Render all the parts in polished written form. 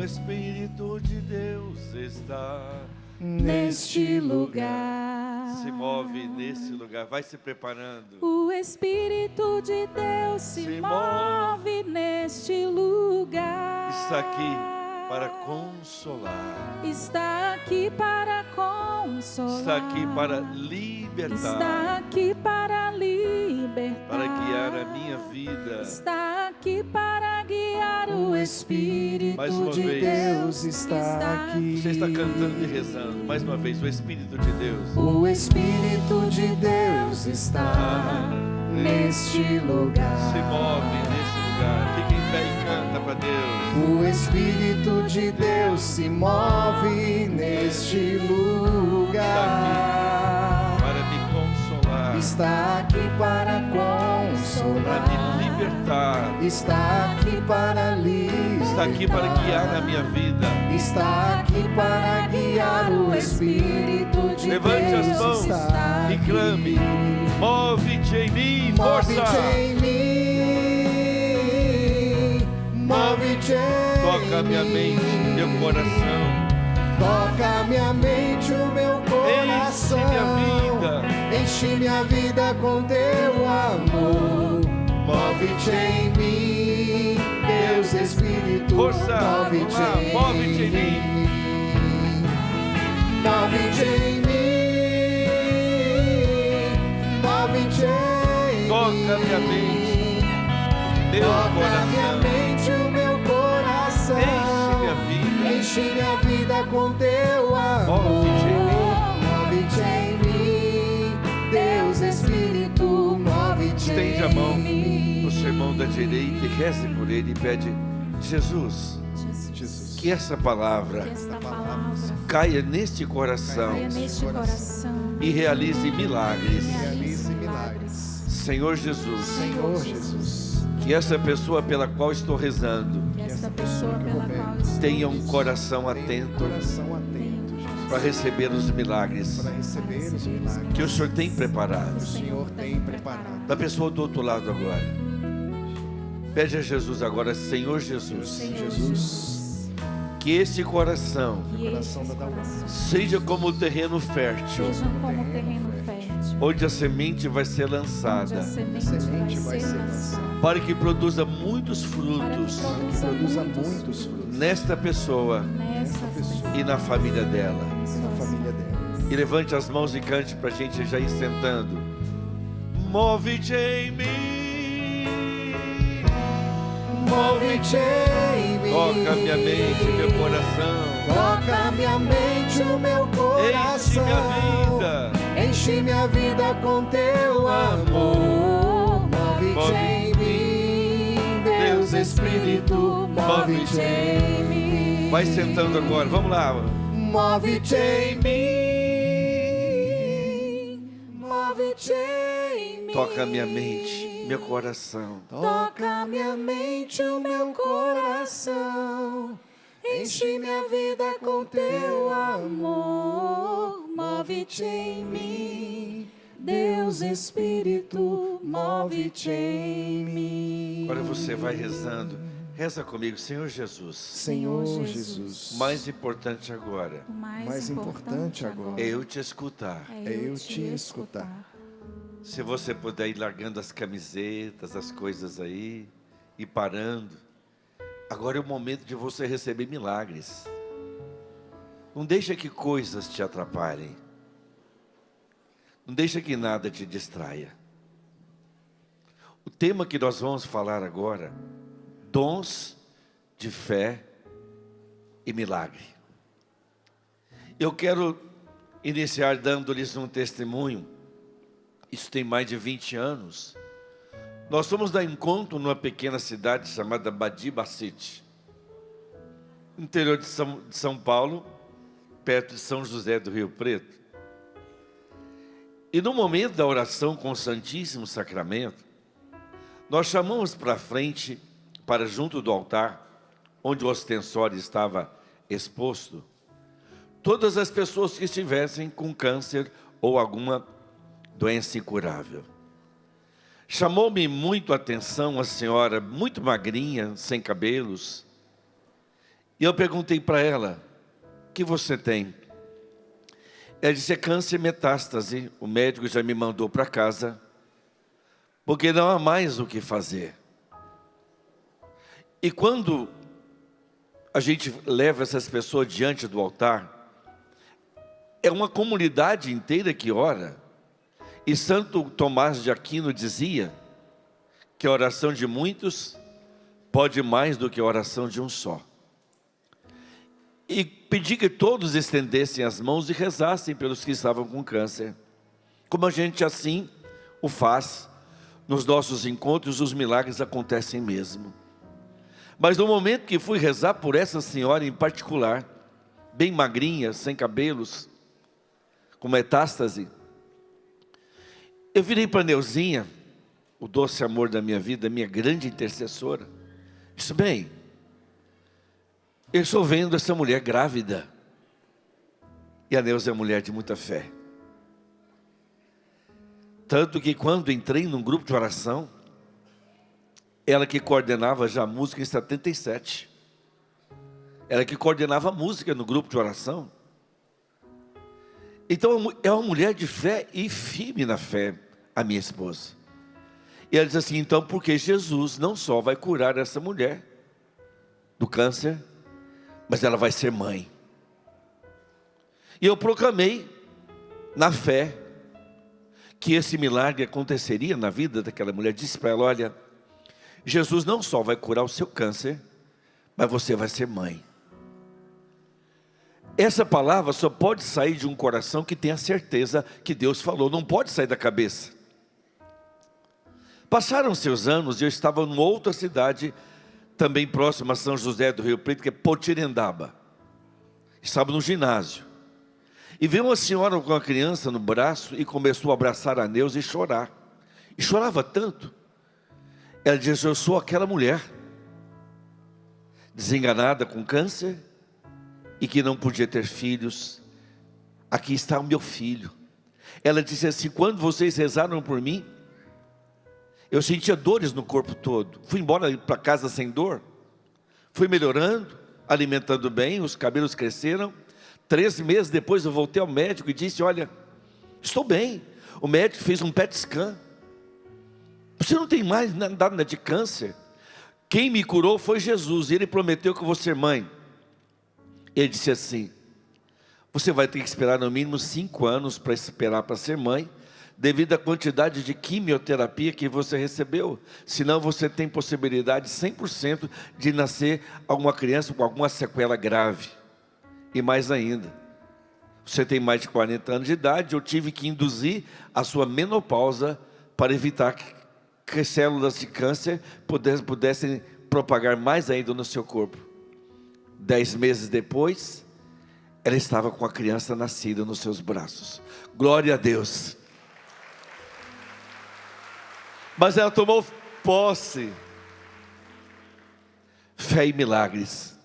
Espírito de Deus está neste lugar. Se move nesse lugar. Vai se preparando. O Espírito de Deus se move neste lugar. Está aqui para consolar. Está aqui para consolar. Está aqui para libertar. Está aqui para libertar. Para guiar a minha vida. Está aqui para guiar o Espírito Mais uma de vez. Deus está aqui. Você está cantando e rezando. Mais uma vez, o Espírito de Deus. O Espírito de Deus está neste lugar. Se move nesse lugar. Fica em pé e canta para Deus. O Espírito de Deus se move neste lugar. Para me consolar. Está aqui para consolar. Para me libertar. Está aqui para libertar. Está aqui para guiar a minha vida. Está aqui para guiar o Espírito de Levante Deus. as mãos Está e clame. Move-te em mim, Move-te força. em mim. Move-te em Toca minha mente, meu coração. Toca minha mente, o meu coração. Enche minha vida. Enche minha vida com teu amor. Move-te em mim, Deus Espírito. Força. Move-te em Move-te em mim. Move-te em mim. Move-te em mim. Toca minha mente, meu Toca minha coração. mente, o meu coração. Enche minha vida. Enche minha vida com teu amor. Move-te em mim. Move-te em mim, Deus Espírito, move-te Estende a em mão mim. no seu irmão da direita e reze por ele e pede: Jesus, Jesus, que essa palavra esta palavra caia neste coração caia neste coração e realize milagres. realize milagres. Senhor Jesus, Senhor Jesus, que essa pessoa pela qual estou rezando que esta pessoa pela qual estou tenha um coração atento Coração atento, Jesus, para receber os milagres para receber os milagres que o Senhor tem preparado. que o Senhor tem preparado. Da pessoa do outro lado agora. Pede a Jesus agora: Senhor Jesus, Jesus, que esse coração que coração este da coração seja como o terreno fértil, seja como terreno fértil, onde a semente vai ser onde lançada, a semente semente vai ser lançada, para que produza muitos para frutos que produza muitos frutos nesta pessoa nessa pessoa e na família dela. na família dela. E levante as mãos e cante para a gente já ir sentando. Move-te em mim, Move-te em mim. toca minha mente, meu coração, Toca minha mente, o meu enche coração. minha vida. Enche minha vida com teu amor. Move-te Move. em mim, Deus Espírito. Move-te em mim. Vai sentando agora, vamos lá. Move-te em mim. Move-te em mim. Toca minha mente, meu coração. Toca minha mente, o meu coração. Enche minha vida com teu amor. Move-te em mim, Deus Espírito. Move-te em mim. Agora você vai rezando. Reza comigo, Senhor Jesus. Senhor Jesus, Mais importante agora o mais importante agora é eu te escutar. é eu te escutar. Se você puder ir largando as camisetas, as coisas aí, e parando. Agora é o momento de você receber milagres. Não deixa que coisas te atrapalhem. Não deixa que nada te distraia. O tema que nós vamos falar agora: dons de fé e milagre. Eu quero iniciar dando-lhes um testemunho. Isso tem mais de 20 anos. Nós fomos dar encontro numa pequena cidade chamada Badiba City, interior de São Paulo, perto de São José do Rio Preto. E no momento da oração com o Santíssimo Sacramento, nós chamamos para frente, para junto do altar, onde o ostensório estava exposto, todas as pessoas que estivessem com câncer ou alguma doença incurável. Chamou-me muito a atenção a senhora, muito magrinha, sem cabelos, E eu perguntei para ela: o que você tem? Ela disse: é câncer metástase. O médico já me mandou para casa, porque não há mais o que fazer. E quando a gente leva essas pessoas diante do altar, é uma comunidade inteira que ora. E Santo Tomás de Aquino dizia que a oração de muitos pode mais do que a oração de um só. E pedi que todos estendessem as mãos e rezassem pelos que estavam com câncer. Como a gente assim o faz nos nossos encontros, os milagres acontecem mesmo. Mas no momento que fui rezar por essa senhora em particular, bem magrinha, sem cabelos, com metástase, eu virei para Neuzinha, o doce amor da minha vida, minha grande intercessora. Disse: bem, eu estou vendo essa mulher grávida. E a Neuza é mulher de muita fé. Tanto que quando entrei num grupo de oração, ela que coordenava já a música em 77. Ela que coordenava a música no grupo de oração. Então é uma mulher de fé e firme na fé, a minha esposa. E ela diz assim: então, porque Jesus não só vai curar essa mulher do câncer, mas ela vai ser mãe. E eu proclamei, na fé, que esse milagre aconteceria na vida daquela mulher. Disse para ela: olha, Jesus não só vai curar o seu câncer, mas você vai ser mãe. Essa palavra só pode sair de um coração que tem a certeza que Deus falou, não pode sair da cabeça. Passaram-se os anos e eu estava numa outra cidade, também próxima a São José do Rio Preto, que é Potirendaba. Estava no ginásio. E veio uma senhora com uma criança no braço e começou a abraçar a Neuza e chorar. E chorava tanto. Ela disse: eu sou aquela mulher, desenganada com câncer, e que não podia ter filhos. Aqui está o meu filho. Ela disse assim: quando vocês rezaram por mim, eu sentia dores no corpo todo. Fui embora para casa sem dor. Fui melhorando, alimentando bem, os cabelos cresceram. 3 meses depois eu voltei ao médico e disse: olha, estou bem. O médico fez um PET scan. Você não tem mais nada de câncer. Quem me curou foi Jesus, e Ele prometeu que eu vou ser mãe. Ele disse assim: você vai ter que esperar no mínimo 5 anos para esperar para ser mãe, devido à quantidade de quimioterapia que você recebeu. Senão você tem possibilidade 100% de nascer alguma criança com alguma sequela grave. E mais ainda, você tem mais de 40 anos de idade, eu tive que induzir a sua menopausa para evitar que células de câncer pudessem propagar mais ainda no seu corpo. 10 meses depois, ela estava com a criança nascida nos seus braços. Glória a Deus. Mas ela tomou posse. Fé e milagres.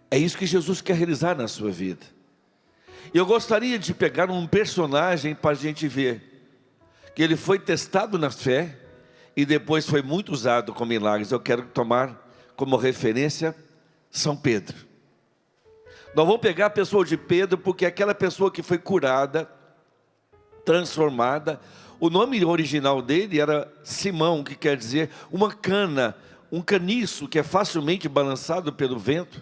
É isso que Jesus quer realizar na sua vida. E eu gostaria de pegar um personagem para a gente ver que ele foi testado na fé e depois foi muito usado com milagres. Eu quero tomar como referência São Pedro. Nós vamos pegar a pessoa de Pedro, porque é aquela pessoa que foi curada, transformada. O nome original dele era Simão, que quer dizer uma cana, um caniço que é facilmente balançado pelo vento.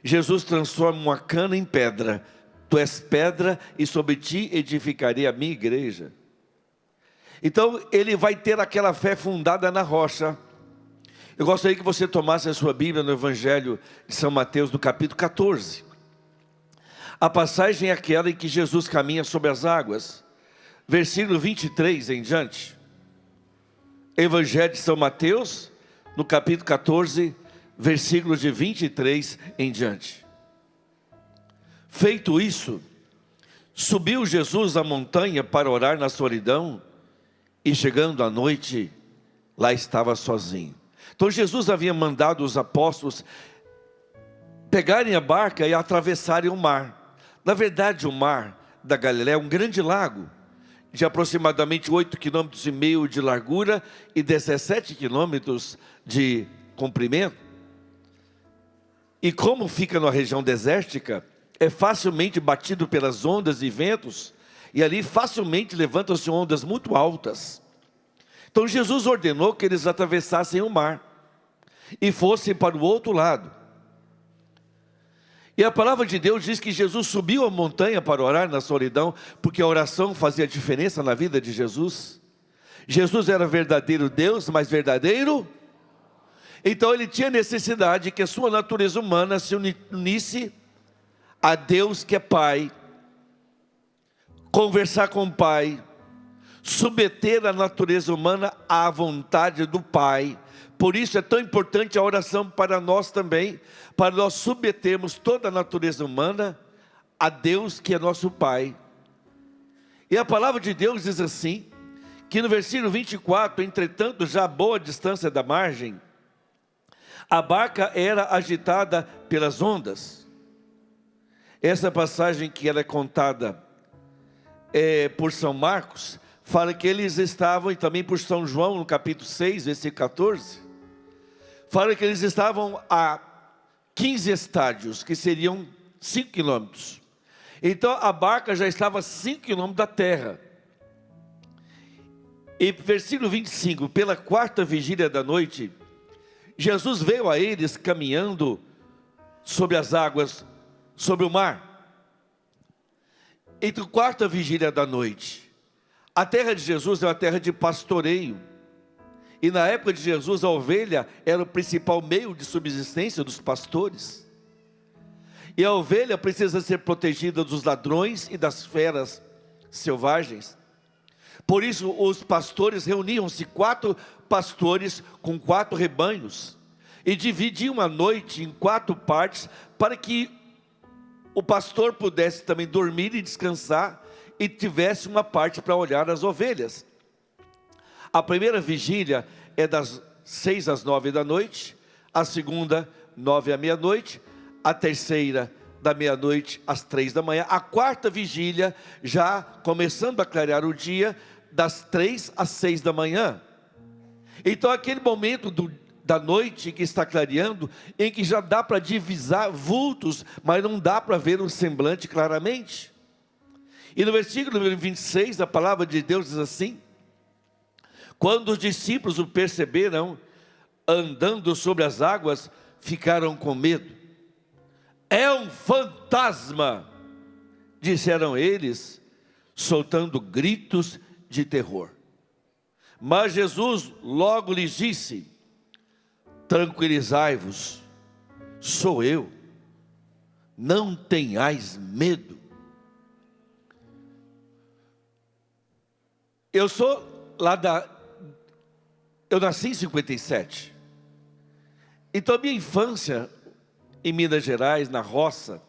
Jesus transforma uma cana em pedra. Tu és pedra e sobre ti edificarei a minha igreja. Então ele vai ter aquela fé fundada na rocha. Eu gostaria que você tomasse a sua Bíblia no Evangelho de São Mateus, no capítulo 14. A passagem é aquela em que Jesus caminha sobre as águas. Versículo 23 em diante. Evangelho de São Mateus, no capítulo 14, versículos de 23 em diante. Feito isso, subiu Jesus à montanha para orar na solidão, e chegando à noite, lá estava sozinho. Então Jesus havia mandado os apóstolos pegarem a barca e atravessarem o mar. Na verdade, o mar da Galileia é um grande lago, de aproximadamente 8,5 km de largura e 17 km de comprimento. E como fica numa região desértica, é facilmente batido pelas ondas e ventos, e ali facilmente levantam-se ondas muito altas. Então Jesus ordenou que eles atravessassem o mar e fossem para o outro lado. E a palavra de Deus diz que Jesus subiu a montanha para orar na solidão, porque a oração fazia diferença na vida de Jesus. Jesus era verdadeiro Deus, mas verdadeiro. Então ele tinha necessidade que a sua natureza humana se unisse a Deus que é Pai, conversar com o Pai, submeter a natureza humana à vontade do Pai. Por isso é tão importante a oração para nós também, para nós submetermos toda a natureza humana a Deus que é nosso Pai. E a palavra de Deus diz assim, que no versículo 24, entretanto já a boa distância da margem, a barca era agitada pelas ondas. Essa passagem que ela é contada por São Marcos, fala que eles estavam, e também por São João, no capítulo 6, versículo 14, fala que eles estavam a 15 estádios, que seriam 5 quilômetros. Então a barca já estava a 5 quilômetros da terra. E versículo 25, pela quarta vigília da noite, Jesus veio a eles caminhando sobre as águas, sobre o mar. Entre a quarta vigília da noite, a terra de Jesus é uma terra de pastoreio. E na época de Jesus a ovelha era o principal meio de subsistência dos pastores. E a ovelha precisa ser protegida dos ladrões e das feras selvagens. Por isso os pastores reuniam-se, 4 pastores com 4 rebanhos, e dividiam a noite em 4 partes, para que o pastor pudesse também dormir e descansar, e tivesse uma parte para olhar as ovelhas. A primeira vigília é das 6 às 9 da noite, a segunda 9 à meia-noite, a terceira da meia-noite às 3 da manhã, a quarta vigília já começando a clarear o dia, das 3 às 6 da manhã. Então aquele momento da noite que está clareando, em que já dá para divisar vultos, mas não dá para ver o semblante claramente. E no versículo número 26, a palavra de Deus diz assim: quando os discípulos o perceberam andando sobre as águas, ficaram com medo. É um fantasma, disseram eles, soltando gritos de terror. Mas Jesus logo lhes disse: tranquilizai-vos, sou eu, não tenhais medo. Eu nasci em 57, então a minha infância em Minas Gerais, na roça,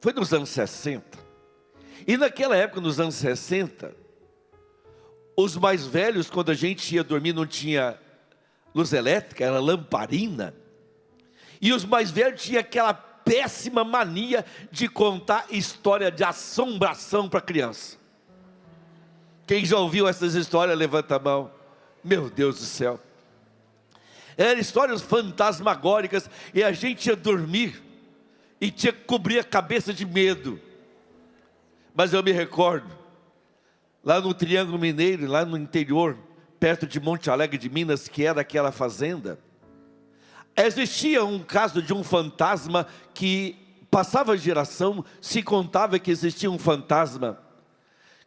foi nos anos 60, e naquela época, nos anos 60, os mais velhos, quando a gente ia dormir, não tinha luz elétrica, era lamparina, e os mais velhos tinham aquela péssima mania de contar história de assombração para criança. Quem já ouviu essas histórias, levanta a mão. Meu Deus do céu, eram histórias fantasmagóricas, e a gente ia dormir, e tinha que cobrir a cabeça de medo. Mas eu me recordo, lá no Triângulo Mineiro, lá no interior, perto de Monte Alegre de Minas, que era aquela fazenda, existia um caso de um fantasma que passava geração, se contava que existia um fantasma,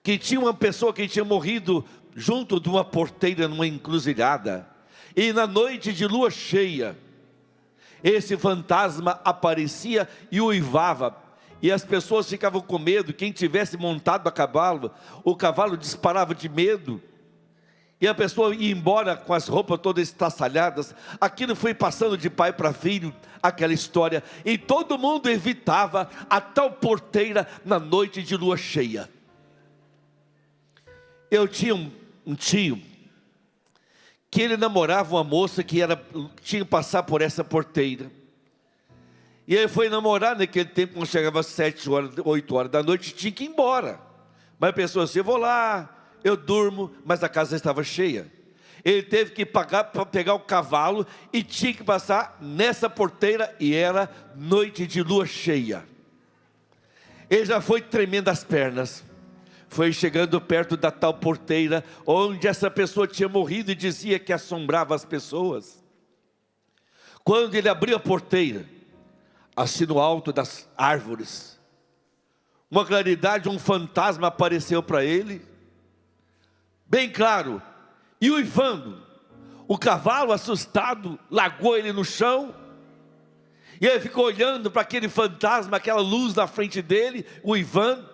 que tinha uma pessoa que tinha morrido junto de uma porteira numa encruzilhada, e na noite de lua cheia, esse fantasma aparecia e uivava, e as pessoas ficavam com medo. Quem tivesse montado a cavalo, o cavalo disparava de medo, e a pessoa ia embora com as roupas todas estraçalhadas. Aquilo foi passando de pai para filho, aquela história, e todo mundo evitava a tal porteira na noite de lua cheia. Eu tinha um tio, que ele namorava uma moça que tinha que passar por essa porteira, e ele foi namorar naquele tempo, quando chegava às 7 horas, 8 horas da noite, tinha que ir embora, mas pensou assim: eu vou lá, eu durmo, mas a casa estava cheia. Ele teve que pagar para pegar o cavalo e tinha que passar nessa porteira, e era noite de lua cheia. Ele já foi tremendo as pernas, foi chegando perto da tal porteira, onde essa pessoa tinha morrido e dizia que assombrava as pessoas. Quando ele abriu a porteira, assim no alto das árvores, uma claridade, um fantasma apareceu para ele, bem claro, e uivando. O cavalo, assustado, largou ele no chão, e ele ficou olhando para aquele fantasma, aquela luz na frente dele, uivando.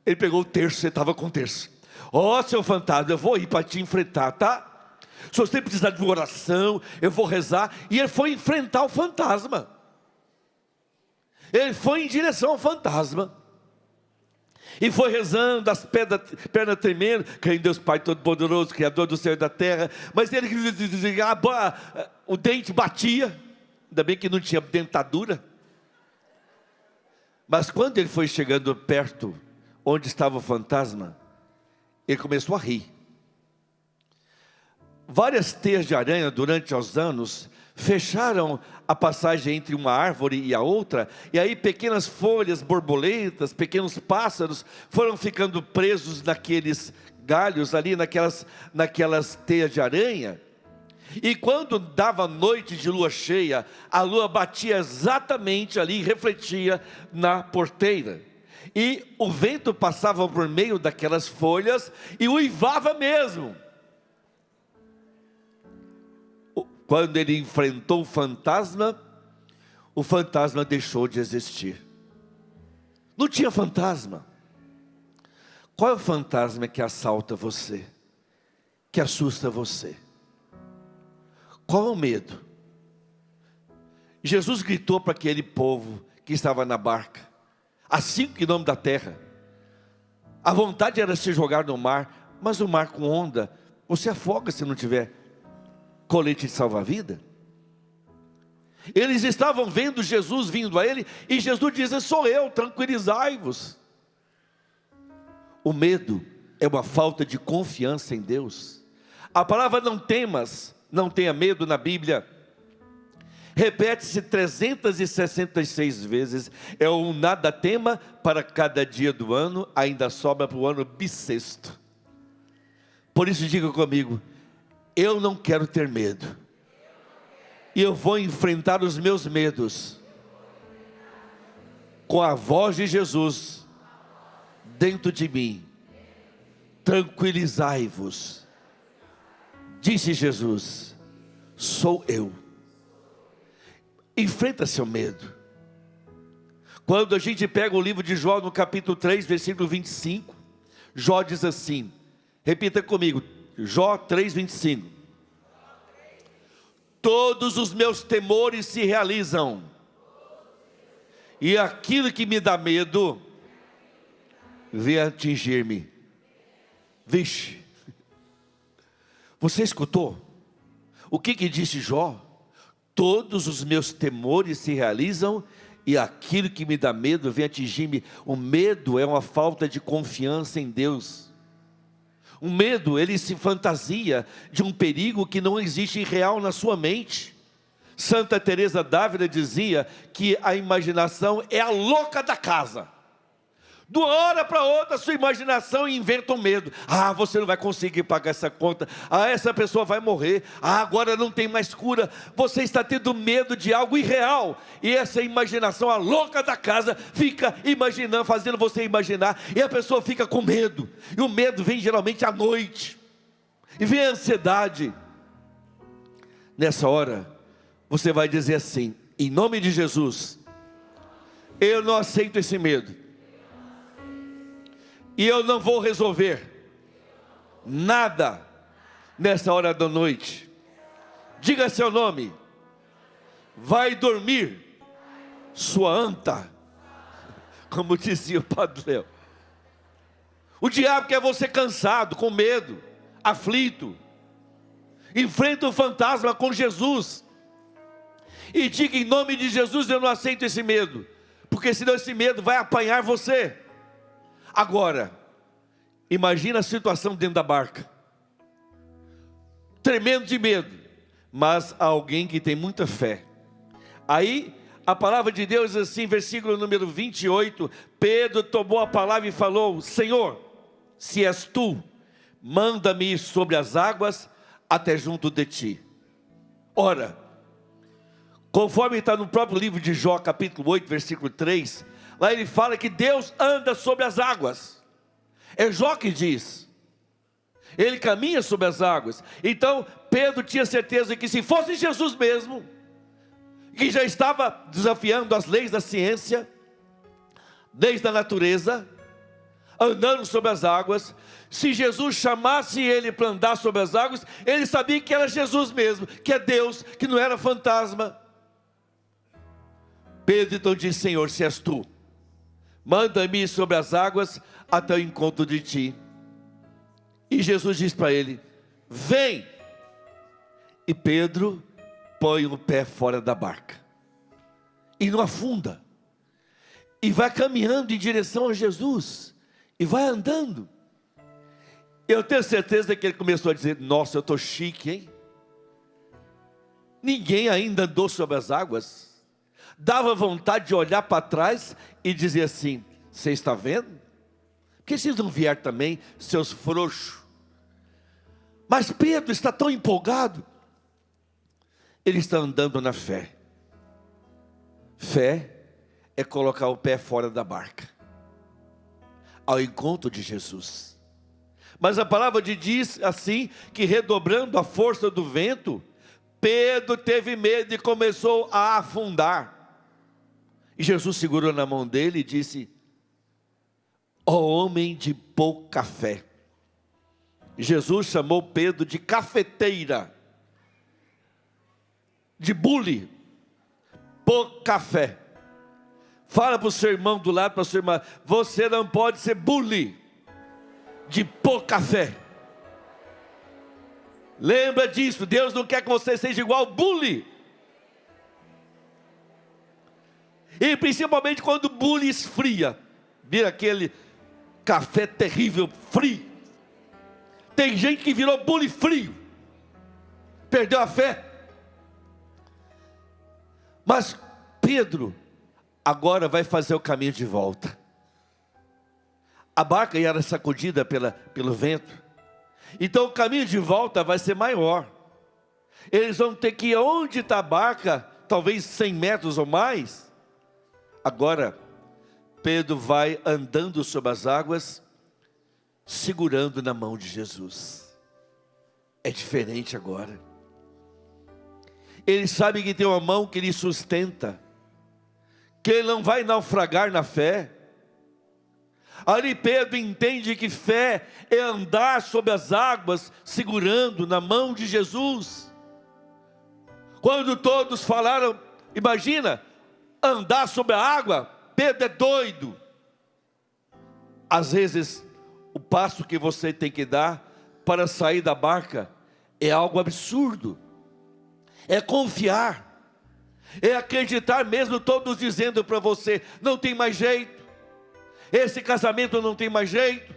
Ele pegou o terço, você estava com o terço. Ó, seu fantasma, eu vou ir para te enfrentar, tá? Se você precisar de uma oração, eu vou rezar. E ele foi enfrentar o fantasma. Ele foi em direção ao fantasma. E foi rezando, as pernas tremendo, crendo em Deus Pai Todo-Poderoso, Criador do céu e da terra. Mas ele, o dente batia, ainda bem que não tinha dentadura. Mas quando ele foi chegando perto, onde estava o fantasma, ele começou a rir. Várias teias de aranha durante os anos fecharam a passagem entre uma árvore e a outra, e aí pequenas folhas, borboletas, pequenos pássaros foram ficando presos naqueles galhos ali, naquelas teias de aranha. E quando dava noite de lua cheia, a lua batia exatamente ali, refletia na porteira, e o vento passava por meio daquelas folhas e uivava mesmo. Quando ele enfrentou o fantasma deixou de existir. Não tinha fantasma. Qual é o fantasma que assalta você, que assusta você? Qual é o medo? Jesus gritou para aquele povo que estava na barca, a 5 quilômetros da terra. A vontade era se jogar no mar, mas o mar com onda, você afoga se não tiver colete de salva-vida. Eles estavam vendo Jesus vindo a ele, e Jesus diz: sou eu, tranquilizai-vos. O medo é uma falta de confiança em Deus. A palavra não temas, não tenha medo na Bíblia repete-se 366 vezes. É um nada tema para cada dia do ano, ainda sobra para o ano bissexto. Por isso diga comigo: eu não quero ter medo, e eu vou enfrentar os meus medos com a voz de Jesus dentro de mim. Tranquilizai-vos, disse Jesus, sou eu. Enfrenta seu medo. Quando a gente pega o livro de Jó no capítulo 3, versículo 25, Jó diz assim, repita comigo, Jó 3, 25. Todos os meus temores se realizam, e aquilo que me dá medo vem atingir-me. Vixe, você escutou? O que disse Jó? Todos os meus temores se realizam, e aquilo que me dá medo vem atingir-me. O medo é uma falta de confiança em Deus. O medo, ele se fantasia de um perigo que não existe real na sua mente. Santa Teresa d'Ávila dizia que a imaginação é a louca da casa. De uma hora para outra, sua imaginação inventa um medo. Ah, você não vai conseguir pagar essa conta. Ah, essa pessoa vai morrer. Ah, agora não tem mais cura. Você está tendo medo de algo irreal. E essa imaginação, a louca da casa, fica imaginando, fazendo você imaginar. E a pessoa fica com medo. E o medo vem geralmente à noite. E vem a ansiedade. Nessa hora, você vai dizer assim, em nome de Jesus, eu não aceito esse medo. E eu não vou resolver nada nessa hora da noite. Diga seu nome. Vai dormir, sua anta. Como dizia o Padre Léo. O diabo quer você cansado, com medo, aflito. Enfrenta o fantasma com Jesus. E diga em nome de Jesus, eu não aceito esse medo. Porque senão esse medo vai apanhar você. Agora, imagina a situação dentro da barca. tremendo de medo, mas alguém que tem muita fé. Aí, a palavra de Deus diz assim, versículo número 28, Pedro tomou a palavra e falou: Senhor, se és tu, manda-me ir sobre as águas até junto de ti. Ora, conforme está no próprio livro de Jó, capítulo 8, versículo 3, lá ele fala que Deus anda sobre as águas. É Jó que diz. Ele caminha sobre as águas. Então, Pedro tinha certeza que se fosse Jesus mesmo, que já estava desafiando as leis da ciência, leis da natureza, andando sobre as águas, se Jesus chamasse ele para andar sobre as águas, ele sabia que era Jesus mesmo, que é Deus, que não era fantasma. Pedro então disse: Senhor, se és tu, manda-me ir sobre as águas até o encontro de ti. E Jesus diz para ele: vem. E Pedro põe o pé fora da barca e não afunda, e vai caminhando em direção a Jesus, e vai andando. Eu tenho certeza que ele começou a dizer: nossa, eu estou chique, hein? Ninguém ainda andou sobre as águas. Dava vontade de olhar para trás e dizer assim: você está vendo? Por que vocês não vieram também, seus frouxos? Mas Pedro está tão empolgado. Ele está andando na fé. Fé é colocar o pé fora da barca, ao encontro de Jesus. Mas a palavra diz assim, que redobrando a força do vento, Pedro teve medo e começou a afundar. E Jesus segurou na mão dele e disse: ó homem de pouca fé. Jesus chamou Pedro de cafeteira, de bule, pouca fé. Fala para o seu irmão do lado, para a sua irmã: você não pode ser bule, de pouca fé. Lembra disso, Deus não quer que você seja igual bule. E principalmente quando o bule esfria, vira aquele café terrível, frio. Tem gente que virou bule frio, perdeu a fé. Mas Pedro agora vai fazer o caminho de volta. A barca ia era sacudida pelo vento, então o caminho de volta vai ser maior. Eles vão ter que ir onde está a barca, talvez 100 metros ou mais. Agora Pedro vai andando sobre as águas, segurando na mão de Jesus. É diferente agora. Ele sabe que tem uma mão que lhe sustenta, que ele não vai naufragar na fé. Ali Pedro entende que fé é andar sobre as águas, segurando na mão de Jesus. Quando todos falaram, imagina, andar sobre a água, Pedro é doido. Às vezes, o passo que você tem que dar para sair da barca é algo absurdo. É confiar, é acreditar mesmo todos dizendo para você: não tem mais jeito, esse casamento não tem mais jeito,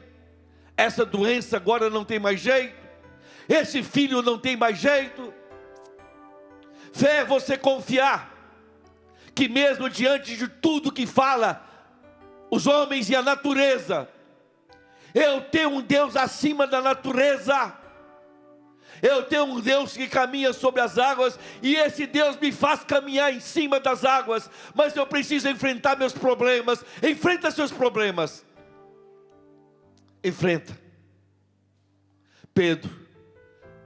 essa doença agora não tem mais jeito, esse filho não tem mais jeito. Fé é você confiar que mesmo diante de tudo que fala os homens e a natureza, eu tenho um Deus acima da natureza. Eu tenho um Deus que caminha sobre as águas, e esse Deus me faz caminhar em cima das águas. Mas eu preciso enfrentar meus problemas. Enfrenta seus problemas. Enfrenta. Pedro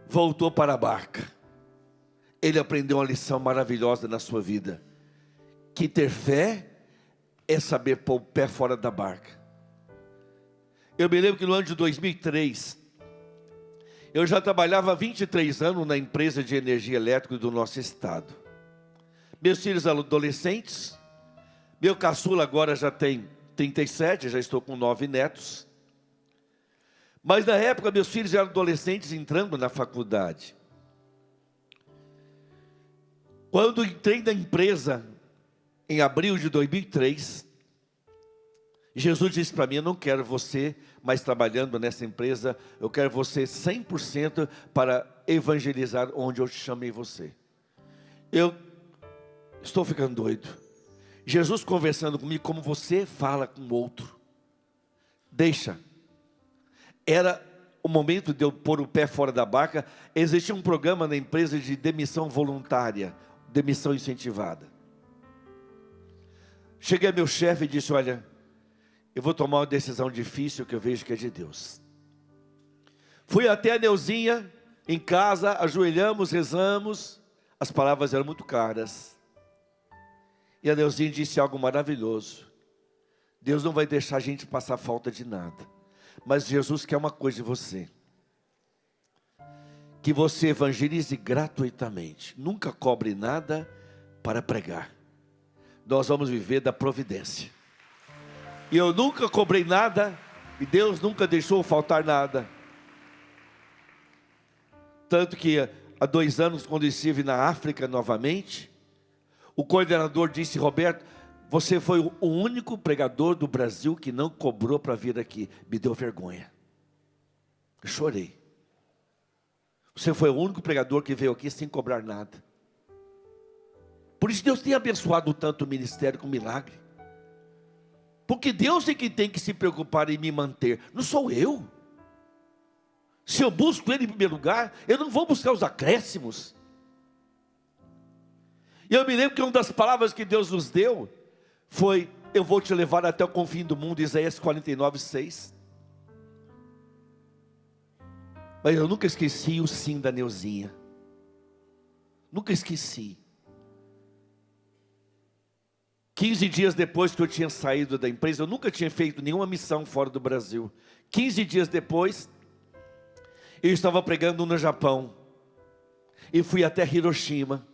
voltou para a barca. Ele aprendeu uma lição maravilhosa na sua vida, que ter fé é saber pôr o pé fora da barca. Eu me lembro que no ano de 2003, eu já trabalhava há 23 anos na empresa de energia elétrica do nosso estado. Meus filhos adolescentes, meu caçula agora já tem 37, já estou com 9 netos. Mas na época meus filhos eram adolescentes entrando na faculdade. Quando entrei na empresa, em abril de 2003, Jesus disse para mim: eu não quero você mais trabalhando nessa empresa, eu quero você 100% para evangelizar onde eu te chamei você. Eu estou ficando doido. Jesus conversando comigo como você fala com o outro. Deixa. Era o momento de eu pôr o pé fora da barca. Existia um programa na empresa de demissão voluntária, demissão incentivada. Cheguei ao meu chefe e disse: olha, eu vou tomar uma decisão difícil que eu vejo que é de Deus. Fui até a Neuzinha, em casa, ajoelhamos, rezamos. As palavras eram muito caras. E a Neuzinha disse algo maravilhoso: Deus não vai deixar a gente passar falta de nada. Mas Jesus quer uma coisa de você: que você evangelize gratuitamente. Nunca cobre nada para pregar. Nós vamos viver da providência. E eu nunca cobrei nada, e Deus nunca deixou faltar nada. Tanto que há 2 anos, quando eu estive na África novamente, o coordenador disse: Roberto, você foi o único pregador do Brasil que não cobrou para vir aqui. Me deu vergonha. Eu chorei. Você foi o único pregador que veio aqui sem cobrar nada. Por isso Deus tem abençoado tanto o ministério com milagre. Porque Deus é quem tem que se preocupar em me manter, não sou eu. Se eu busco Ele em primeiro lugar, eu não vou buscar os acréscimos. E eu me lembro que uma das palavras que Deus nos deu foi: eu vou te levar até o confim do mundo, Isaías 49:6. Mas eu nunca esqueci o sim da Neuzinha. Nunca esqueci. 15 dias depois que eu tinha saído da empresa, eu nunca tinha feito nenhuma missão fora do Brasil. 15 dias depois, eu estava pregando no Japão. E fui até Hiroshima.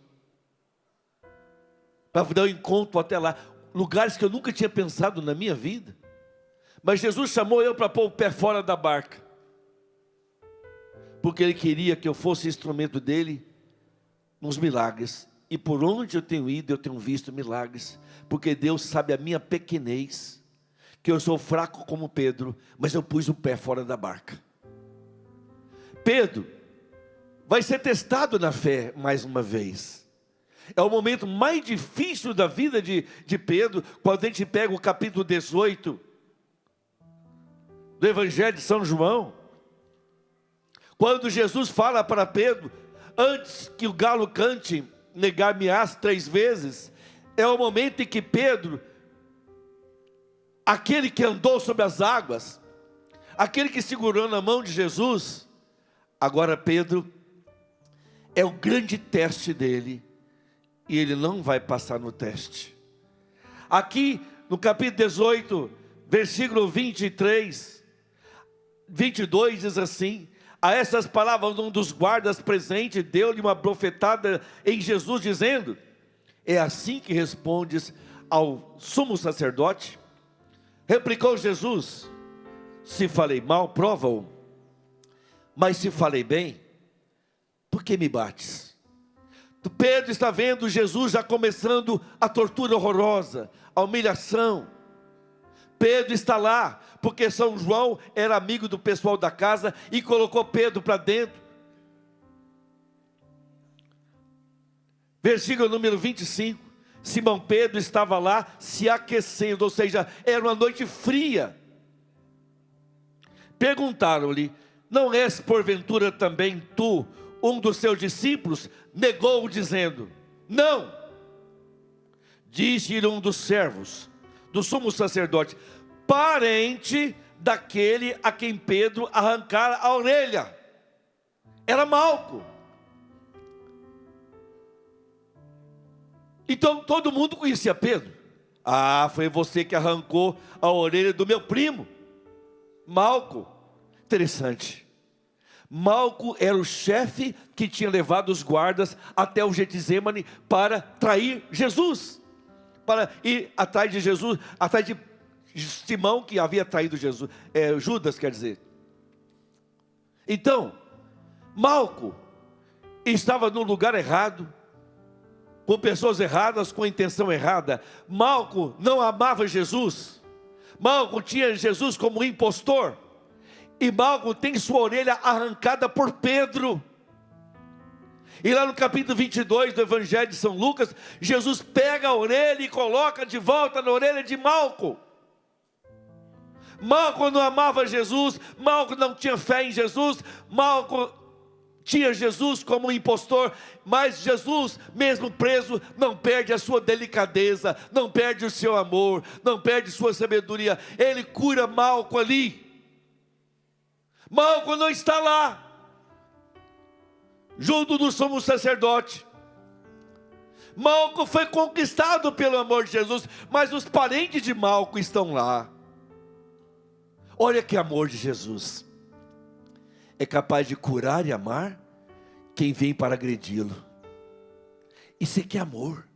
Para dar um encontro até lá. Lugares que eu nunca tinha pensado na minha vida. Mas Jesus chamou eu para pôr o pé fora da barca. Porque Ele queria que eu fosse instrumento dEle nos milagres. E por onde eu tenho ido, eu tenho visto milagres. Porque Deus sabe a minha pequenez, que eu sou fraco como Pedro, mas eu pus o pé fora da barca. Pedro vai ser testado na fé mais uma vez. É o momento mais difícil da vida de Pedro, quando a gente pega o capítulo 18 do Evangelho de São João. Quando Jesus fala para Pedro: antes que o galo cante, negar-me-ás 3 vezes. É o momento em que Pedro, aquele que andou sobre as águas, aquele que segurou na mão de Jesus, agora Pedro é o grande teste dele, e ele não vai passar no teste. Aqui no capítulo 18, versículo 23, 22 diz assim: a essas palavras um dos guardas presentes deu-lhe uma bofetada em Jesus, dizendo: é assim que respondes ao sumo sacerdote? Replicou Jesus: se falei mal, prova-o. Mas se falei bem, por que me bates? Pedro está vendo Jesus já começando a tortura horrorosa, a humilhação. Pedro está lá, porque São João era amigo do pessoal da casa e colocou Pedro para dentro. Versículo número 25. Simão Pedro estava lá se aquecendo, ou seja, era uma noite fria. Perguntaram-lhe: não és porventura também tu um dos seus discípulos? Negou, dizendo: não. Disse-lhe um dos servos do sumo sacerdote, parente daquele a quem Pedro arrancara a orelha. Era Malco. Então todo mundo conhecia Pedro. Ah, foi você que arrancou a orelha do meu primo Malco. Interessante. Malco era o chefe que tinha levado os guardas até o Getsemane para trair Jesus, para ir atrás de Jesus, atrás de Simão, que havia traído Jesus, Judas, quer dizer. Então, Malco estava no lugar errado, com pessoas erradas, com a intenção errada. Malco não amava Jesus. Malco tinha Jesus como impostor. E Malco tem sua orelha arrancada por Pedro. E lá no capítulo 22 do Evangelho de São Lucas, Jesus pega a orelha e coloca de volta na orelha de Malco. Malco não amava Jesus, Malco não tinha fé em Jesus, Malco tinha Jesus como um impostor, mas Jesus, mesmo preso, não perde a sua delicadeza, não perde o seu amor, não perde sua sabedoria. Ele cura Malco ali. Malco não está lá, junto do sumo sacerdote. Malco foi conquistado pelo amor de Jesus, mas os parentes de Malco estão lá. Olha que amor de Jesus. É capaz de curar e amar quem vem para agredi-lo. Isso aqui é amor.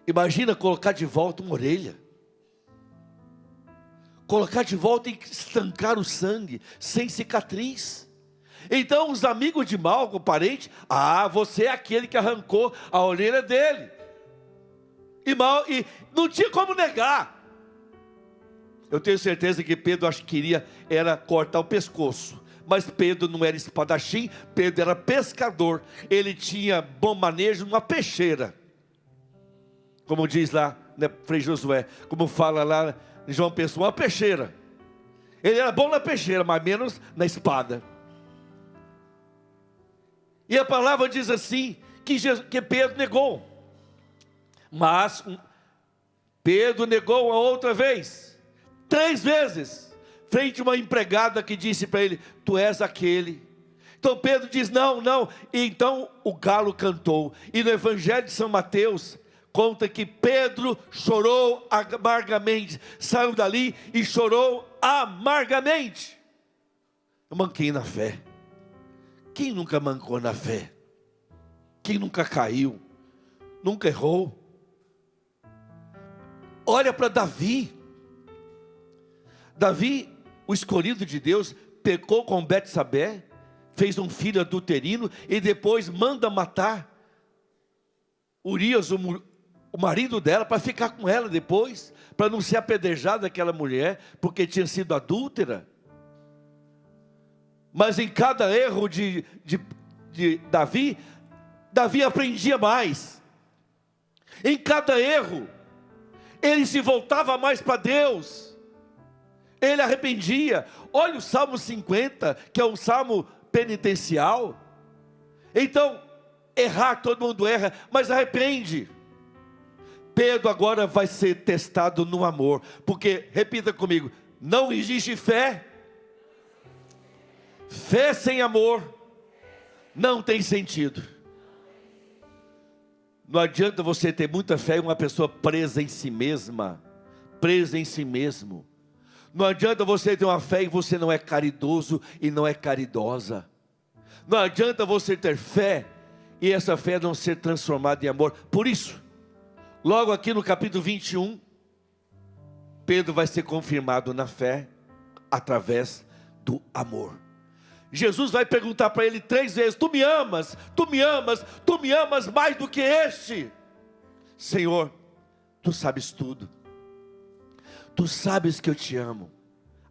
Imagina colocar de volta uma orelha. Colocar de volta e estancar o sangue, sem cicatriz. Então os amigos de Malco, o parente, você é aquele que arrancou a orelha dele. E não tinha como negar. Eu tenho certeza que Pedro acho que queria era cortar o pescoço. Mas Pedro não era espadachim, Pedro era pescador. Ele tinha bom manejo numa peixeira. Como diz lá, né, Frei Josué, como fala lá em João Pessoa, uma peixeira. Ele era bom na peixeira, mas menos na espada. E a palavra diz assim, que Pedro negou. Mas Pedro negou a outra vez. 3 vezes, frente a uma empregada que disse para ele, tu és aquele. Então Pedro diz, não. E então o galo cantou. E no Evangelho de São Mateus, conta que Pedro chorou amargamente. Saiu dali e chorou amargamente. Eu manquei na fé. Quem nunca mancou na fé? Quem nunca caiu? Nunca errou? Olha para Davi. Davi, o escolhido de Deus, pecou com Betsabé, fez um filho adulterino e depois manda matar Urias, o marido dela, para ficar com ela depois, para não ser apedrejado daquela mulher, porque tinha sido adúltera. Mas em cada erro de Davi, Davi aprendia mais. Em cada erro, ele se voltava mais para Deus. Ele arrependia. Olha o Salmo 50, que é um salmo penitencial. Então, errar, todo mundo erra, mas arrepende. Pedro agora vai ser testado no amor. Porque, repita comigo, não existe fé. Fé sem amor não tem sentido. Não adianta você ter muita fé e uma pessoa presa em si mesma. Presa em si mesmo. Não adianta você ter uma fé e você não é caridoso e não é caridosa. Não adianta você ter fé e essa fé não ser transformada em amor. Por isso, logo aqui no capítulo 21, Pedro vai ser confirmado na fé através do amor. Jesus vai perguntar para ele 3 vezes, tu me amas, tu me amas, tu me amas mais do que este? Senhor, tu sabes tudo. Tu sabes que eu te amo.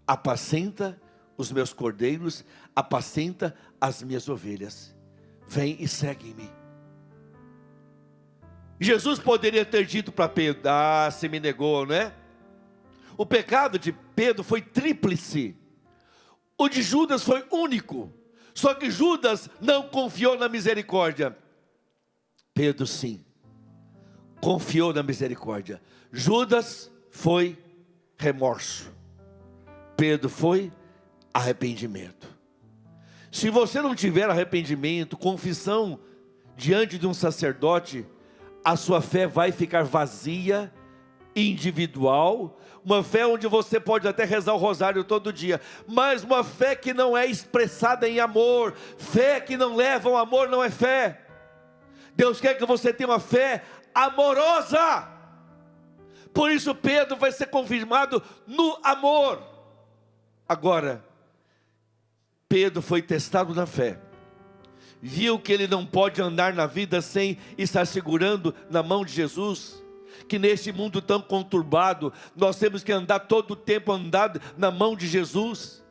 Apacenta os meus cordeiros, apacenta as minhas ovelhas. Vem e segue-me. Jesus poderia ter dito para Pedro, você me negou, né? O pecado de Pedro foi tríplice. O de Judas foi único. Só que Judas não confiou na misericórdia. Pedro sim, confiou na misericórdia. Judas foi remorso. Pedro foi arrependimento. Se você não tiver arrependimento, confissão diante de um sacerdote, a sua fé vai ficar vazia, individual, uma fé onde você pode até rezar o rosário todo dia, mas uma fé que não é expressada em amor. Fé que não leva ao amor não é fé. Deus quer que você tenha uma fé amorosa. Por isso Pedro vai ser confirmado no amor. Agora, Pedro foi testado na fé. Viu que ele não pode andar na vida sem estar segurando na mão de Jesus. que neste mundo tão conturbado, nós temos que andar todo o tempo andado na mão de Jesus.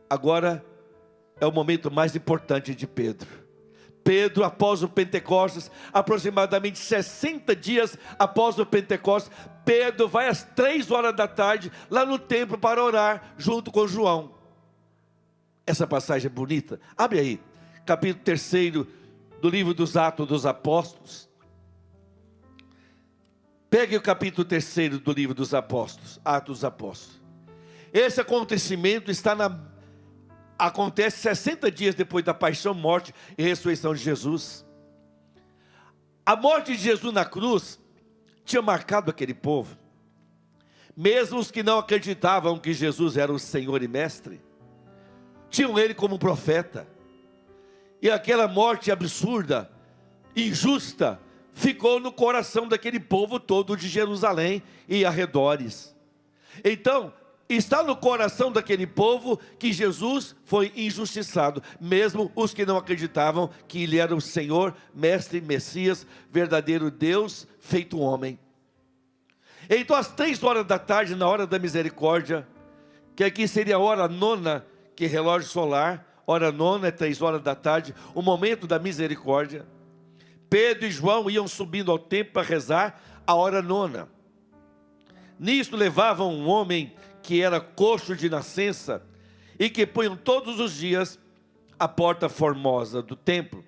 Agora é o momento mais importante de Pedro. Pedro, após o Pentecostes, aproximadamente 60 dias após o Pentecostes, Pedro vai às 3 horas da tarde, lá no templo para orar, junto com João. Essa passagem é bonita. Abre aí, capítulo 3 do livro dos Atos dos Apóstolos. Pegue o capítulo 3 do livro dos Apóstolos, Atos dos Apóstolos. Esse acontecimento acontece 60 dias depois da paixão, morte e ressurreição de Jesus. A morte de Jesus na cruz tinha marcado aquele povo. Mesmo os que não acreditavam que Jesus era o Senhor e Mestre, tinham ele como profeta. E aquela morte absurda, injusta, ficou no coração daquele povo todo de Jerusalém e arredores. Então, está no coração daquele povo que Jesus foi injustiçado, mesmo os que não acreditavam que ele era o Senhor, Mestre, Messias, verdadeiro Deus, feito homem. Então às 3 horas da tarde, na hora da misericórdia, que aqui seria a hora nona, que é relógio solar, hora nona é 3 horas da tarde, o momento da misericórdia, Pedro e João iam subindo ao templo para rezar a hora nona. Nisto levavam um homem que era coxo de nascença, e que punham todos os dias a porta formosa do templo,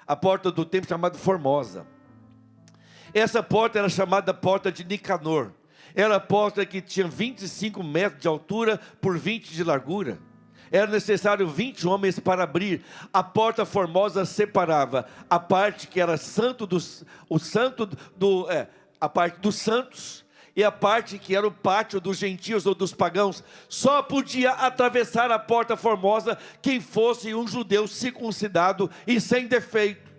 a porta do templo chamada Formosa. Essa porta era chamada porta de Nicanor, era a porta que tinha 25 metros de altura por 20 de largura, era necessário 20 homens para abrir. A porta formosa separava a parte que era a parte dos santos, e a parte que era o pátio dos gentios ou dos pagãos. Só podia atravessar a porta formosa quem fosse um judeu circuncidado e sem defeito.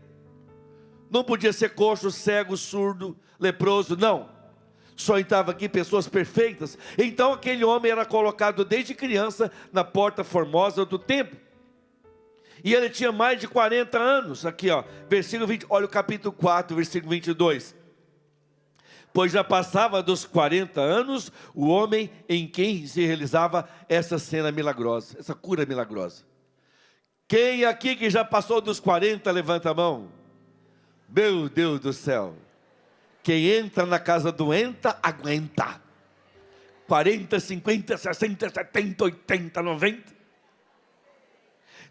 Não podia ser coxo, cego, surdo, leproso, não. Só entrava aqui pessoas perfeitas. Então aquele homem era colocado desde criança na porta formosa do templo. E ele tinha mais de 40 anos. Aqui ó, versículo 20, olha o capítulo 4, versículo 22. Pois já passava dos 40 anos o homem em quem se realizava essa cena milagrosa, essa cura milagrosa. Quem aqui que já passou dos 40, levanta a mão. Meu Deus do céu. Quem entra na casa doenta, aguenta. 40, 50, 60, 70, 80, 90.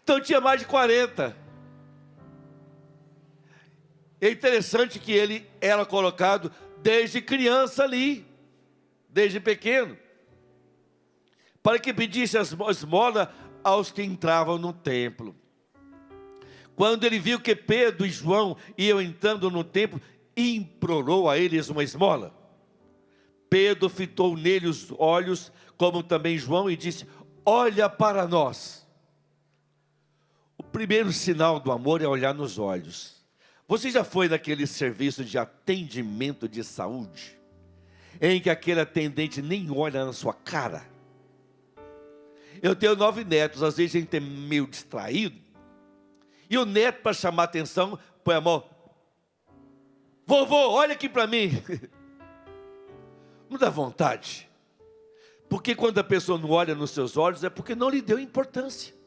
Então tinha mais de 40. É interessante que ele era colocado desde criança ali, desde pequeno, para que pedisse esmola aos que entravam no templo. Quando ele viu que Pedro e João iam entrando no templo, implorou a eles uma esmola. Pedro fitou nele os olhos, como também João, e disse: olha para nós. O primeiro sinal do amor é olhar nos olhos. Você já foi naquele serviço de atendimento de saúde, em que aquele atendente nem olha na sua cara? Eu tenho 9 netos, às vezes a gente é meio distraído, e o neto, para chamar a atenção, põe a mão: vovô, olha aqui para mim. Não dá vontade, porque quando a pessoa não olha nos seus olhos, é porque não lhe deu importância.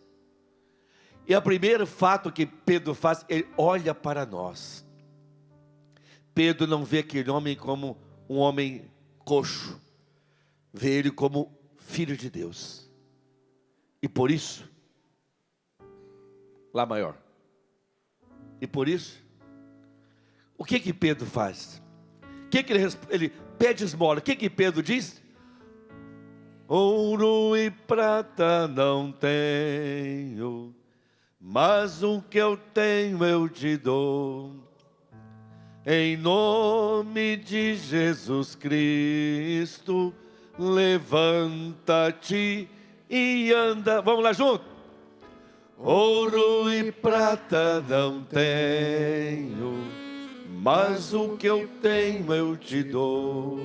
E o primeiro fato que Pedro faz, ele olha para nós. Pedro não vê aquele homem como um homem coxo, vê ele como filho de Deus. E por isso, Lá maior. E por isso, o que Pedro faz? Ele pede esmola. O que Pedro diz? Ouro e prata não tenho, mas o que eu tenho eu te dou. Em nome de Jesus Cristo, levanta-te e anda. Vamos lá junto. Ouro e prata não tenho, mas o que eu tenho eu te dou.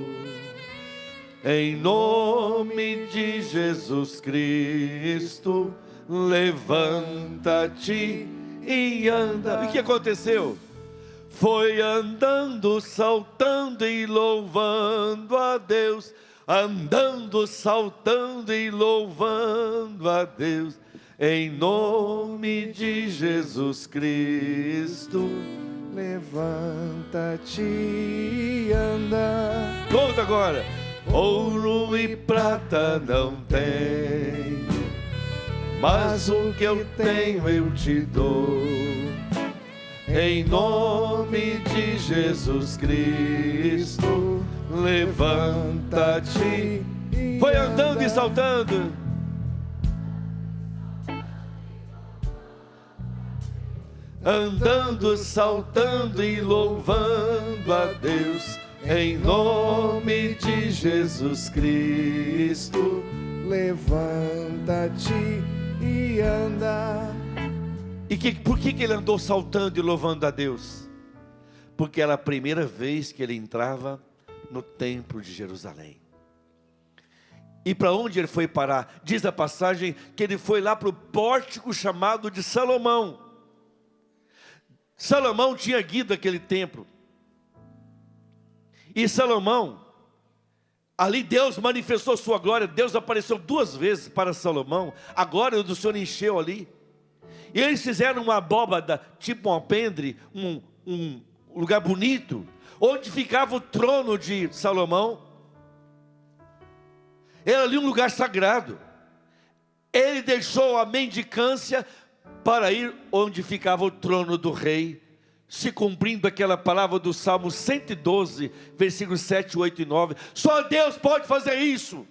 Em nome de Jesus Cristo, levanta-te e anda. E o que aconteceu? foi andando, saltando e louvando a Deus, andando, saltando e louvando a Deus, em nome de Jesus Cristo. Levanta-te e anda. Conta agora. Ouro e prata não tem, mas o que eu tenho eu te dou. Em nome de Jesus Cristo, levanta-te. Foi andando e saltando. Andando, saltando e louvando a Deus, em nome de Jesus Cristo. Levanta-te e anda. Por que ele andou saltando e louvando a Deus? Porque era a primeira vez que ele entrava no templo de Jerusalém. E para onde ele foi parar? Diz a passagem que ele foi lá para o pórtico chamado de Salomão. Salomão tinha guiado aquele templo. E Salomão, ali Deus manifestou sua glória. Deus apareceu 2 vezes para Salomão. A glória do Senhor encheu ali. E eles fizeram uma abóbada, tipo um alpendre, um lugar bonito, onde ficava o trono de Salomão. Era ali um lugar sagrado. Ele deixou a mendicância para ir onde ficava o trono do rei, se cumprindo aquela palavra do Salmo 112, versículos 7, 8 e 9. Só Deus pode fazer isso.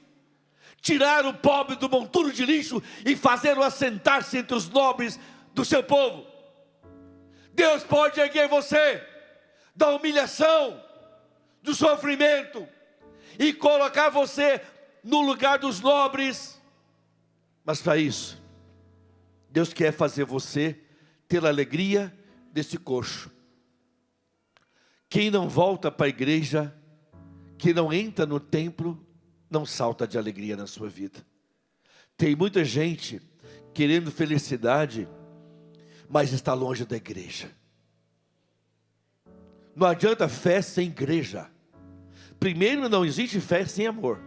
Tirar o pobre do monturo de lixo e fazê-lo assentar-se entre os nobres do seu povo. Deus pode erguer você da humilhação, do sofrimento, e colocar você no lugar dos nobres. Mas para isso, Deus quer fazer você ter a alegria desse coxo. Quem não volta para a igreja, que não entra no templo, não salta de alegria na sua vida. Tem muita gente querendo felicidade, mas está longe da igreja. Não adianta fé sem igreja. Primeiro, não existe fé sem amor.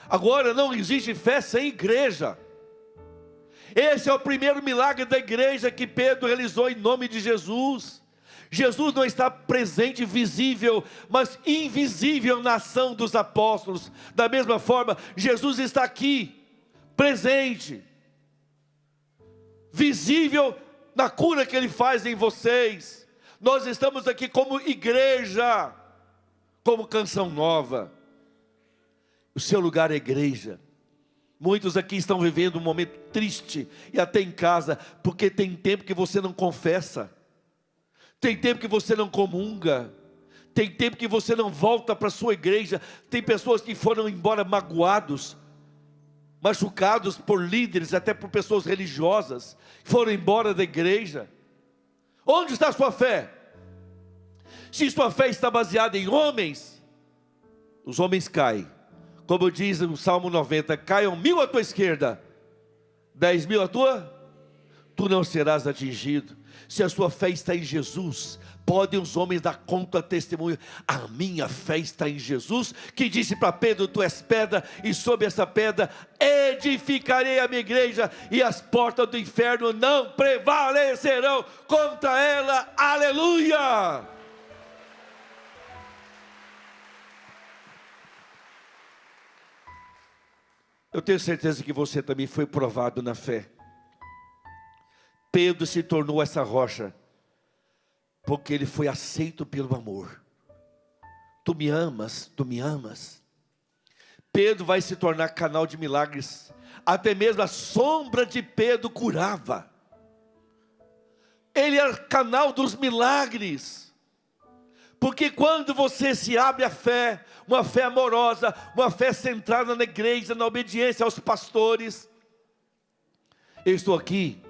Agora, não existe fé sem igreja. Esse é o primeiro milagre da igreja que Pedro realizou em nome de Jesus. Jesus não está presente, visível, mas invisível na ação dos apóstolos. Da mesma forma, Jesus está aqui, presente, visível na cura que Ele faz em vocês. Nós estamos aqui como igreja, como canção nova. O seu lugar é igreja. Muitos aqui estão vivendo um momento triste, e até em casa, porque tem tempo que você não confessa, tem tempo que você não comunga, tem tempo que você não volta para a sua igreja. Tem pessoas que foram embora magoados, machucados por líderes, até por pessoas religiosas, foram embora da igreja. Onde está a sua fé? Se sua fé está baseada em homens, os homens caem. Como diz no Salmo 90, caiam 1000 à tua esquerda, 10.000 à tua, tu não serás atingido. Se a sua fé está em Jesus, podem os homens dar conta, testemunho. A minha fé está em Jesus, que disse para Pedro: tu és pedra, e sobre essa pedra edificarei a minha igreja, e as portas do inferno não prevalecerão contra ela. Aleluia! Eu tenho certeza que você também foi provado na fé. Pedro se tornou essa rocha, porque ele foi aceito pelo amor. Tu me amas, tu me amas. Pedro vai se tornar canal de milagres. Até mesmo a sombra de Pedro curava. Ele era canal dos milagres. Porque quando você se abre à fé, uma fé amorosa, uma fé centrada na igreja, na obediência aos pastores. Eu estou aqui,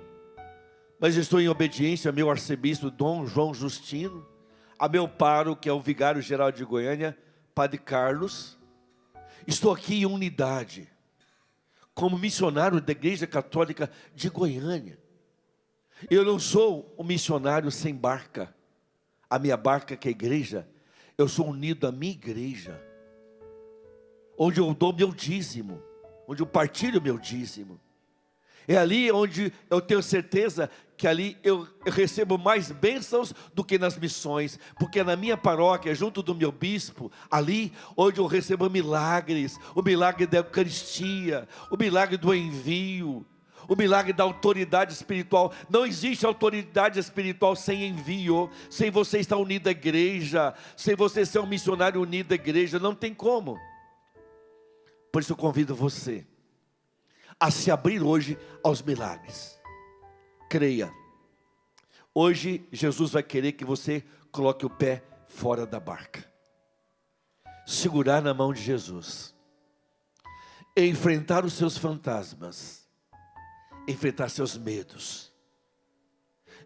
mas estou em obediência ao meu arcebispo Dom João Justino, a meu paro, que é o vigário-geral de Goiânia, Padre Carlos. Estou aqui em unidade, como missionário da Igreja Católica de Goiânia. Eu não sou um missionário sem barca. a minha barca, que é a igreja, eu sou unido à minha igreja, onde eu dou meu dízimo, onde eu partilho meu dízimo. É ali onde eu tenho certeza que ali eu recebo mais bênçãos do que nas missões, porque é na minha paróquia, junto do meu bispo, ali onde eu recebo milagres, o milagre da Eucaristia, o milagre do envio, o milagre da autoridade espiritual. Não existe autoridade espiritual sem envio, sem você estar unido à igreja, sem você ser um missionário unido à igreja, não tem como. Por isso eu convido você a se abrir hoje aos milagres. Creia. Hoje Jesus vai querer que você coloque o pé fora da barca, segurar na mão de Jesus, enfrentar os seus fantasmas, enfrentar seus medos,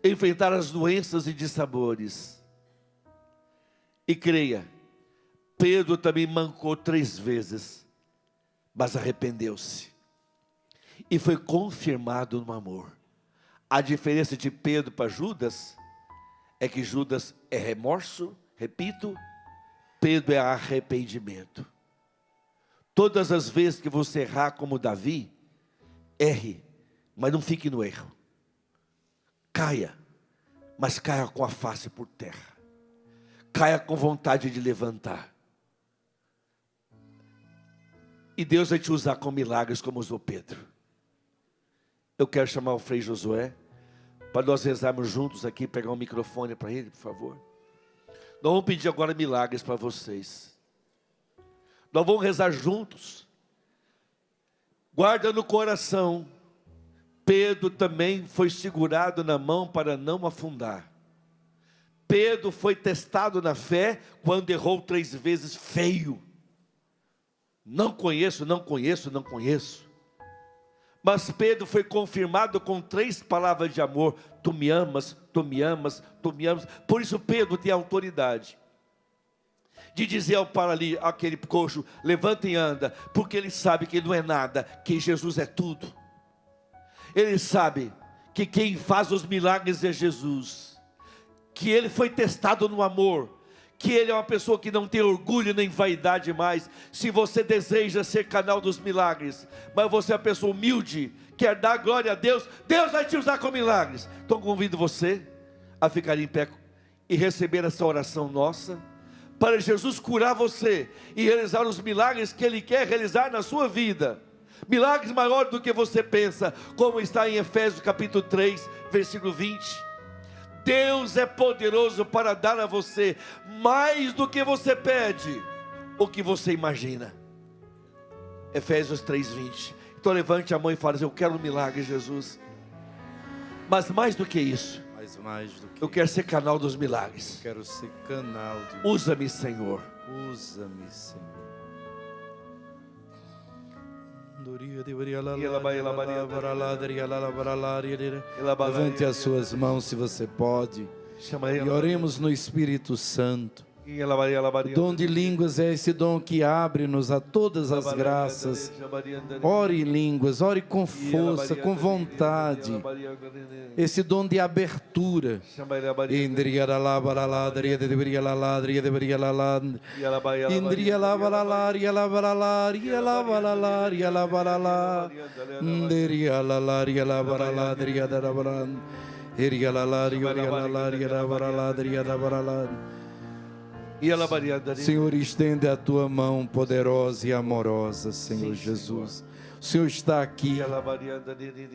enfrentar as doenças e dissabores. E creia, Pedro também mancou 3 vezes, mas arrependeu-se e foi confirmado no amor. A diferença de Pedro para Judas é que Judas é remorso, repito, Pedro é arrependimento. Todas as vezes que você errar como Davi, erre, mas não fique no erro. Caia, mas caia com a face por terra. Caia com vontade de levantar. E Deus vai te usar com milagres como usou Pedro. Eu quero chamar o Frei Josué, para nós rezarmos juntos aqui, pegar um microfone para ele, por favor. Nós vamos pedir agora milagres para vocês. Nós vamos rezar juntos. Guarda no coração, Pedro também foi segurado na mão para não afundar. Pedro foi testado na fé, quando errou 3 vezes feio. Não conheço, não conheço, não conheço. Mas Pedro foi confirmado com 3 palavras de amor: tu me amas, tu me amas, tu me amas. Por isso Pedro tem autoridade de dizer ao paralítico, aquele coxo, levanta e anda, porque ele sabe que ele não é nada, que Jesus é tudo. Ele sabe que quem faz os milagres é Jesus, que ele foi testado no amor, que ele é uma pessoa que não tem orgulho nem vaidade mais. Se você deseja ser canal dos milagres, mas você é uma pessoa humilde, quer dar glória a Deus, Deus vai te usar com milagres. Então convido você a ficar em pé e receber essa oração nossa, para Jesus curar você e realizar os milagres que Ele quer realizar na sua vida. Milagres maiores do que você pensa, como está em Efésios capítulo 3, versículo 20. Deus é poderoso para dar a você mais do que você pede, o que você imagina. Efésios 3:20. Então levante a mão e fale: eu quero um milagre, Jesus. Mas mais do que isso, mais do que eu quero ser canal dos milagres. quero ser canal de Usa-me, Senhor. Usa-me, Senhor. Levante as suas mãos se você pode e oremos no Espírito Santo. O dom de línguas é esse dom que abre-nos a todas as graças. Ore em línguas, ore com força, com vontade. Esse dom de abertura. Senhor, estende a tua mão poderosa e amorosa, Senhor Jesus. O Senhor está aqui.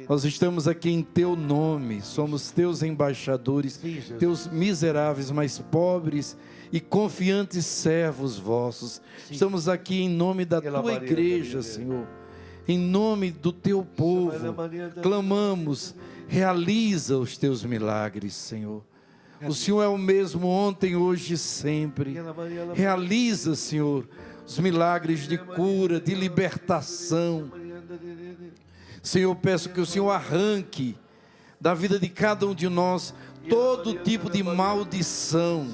Nós estamos aqui em teu nome. Somos teus embaixadores, teus miseráveis, mas pobres e confiantes servos vossos. Estamos aqui em nome da tua igreja, Senhor. Em nome do teu povo. Clamamos, realiza os teus milagres, Senhor. O Senhor é o mesmo ontem, hoje e sempre. Realiza, Senhor, os milagres de cura, de libertação. Senhor, peço que o Senhor arranque da vida de cada um de nós todo tipo de maldição,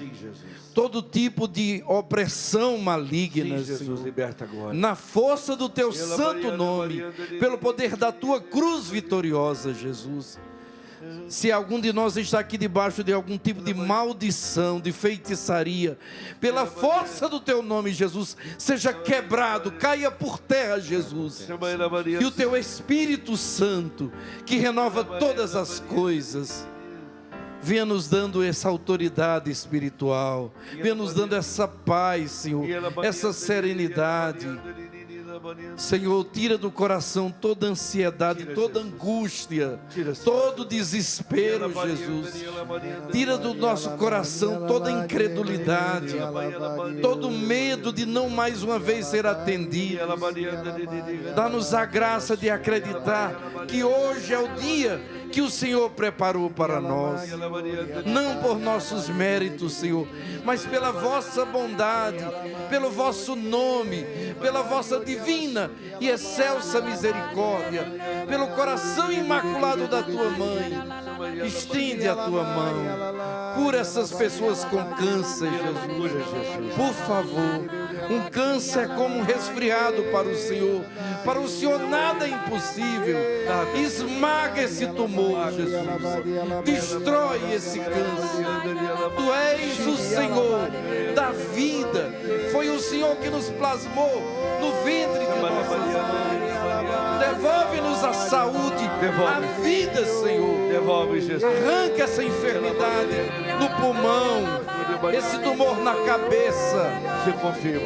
todo tipo de opressão maligna, Senhor. Na força do teu santo nome, pelo poder da tua cruz vitoriosa, Jesus. Se algum de nós está aqui debaixo de algum tipo de maldição, de feitiçaria, pela força do teu nome, Jesus, seja quebrado, caia por terra, Jesus. E o teu Espírito Santo, que renova todas as coisas, venha nos dando essa autoridade espiritual, venha nos dando essa paz, Senhor, essa serenidade. Senhor, tira do coração toda ansiedade, toda angústia, todo desespero, Jesus. Tira do nosso coração toda incredulidade, todo medo de não mais uma vez ser atendido. Dá-nos a graça de acreditar que hoje é o dia que o Senhor preparou para nós, não por nossos méritos, Senhor, mas pela vossa bondade, pelo vosso nome, pela vossa divina e excelsa misericórdia, pelo coração imaculado da tua mãe. Estende a tua mão, cura essas pessoas com câncer, Jesus, por favor. Um câncer é como um resfriado para o Senhor nada é impossível. Esmaga esse tumor, Jesus, destrói esse câncer. Tu és o Senhor da vida, foi o Senhor que nos plasmou no ventre de nossa mãe. Devolve-nos a saúde, a vida, Senhor. Devolve, Jesus. Arranca essa enfermidade no pulmão, esse tumor na cabeça,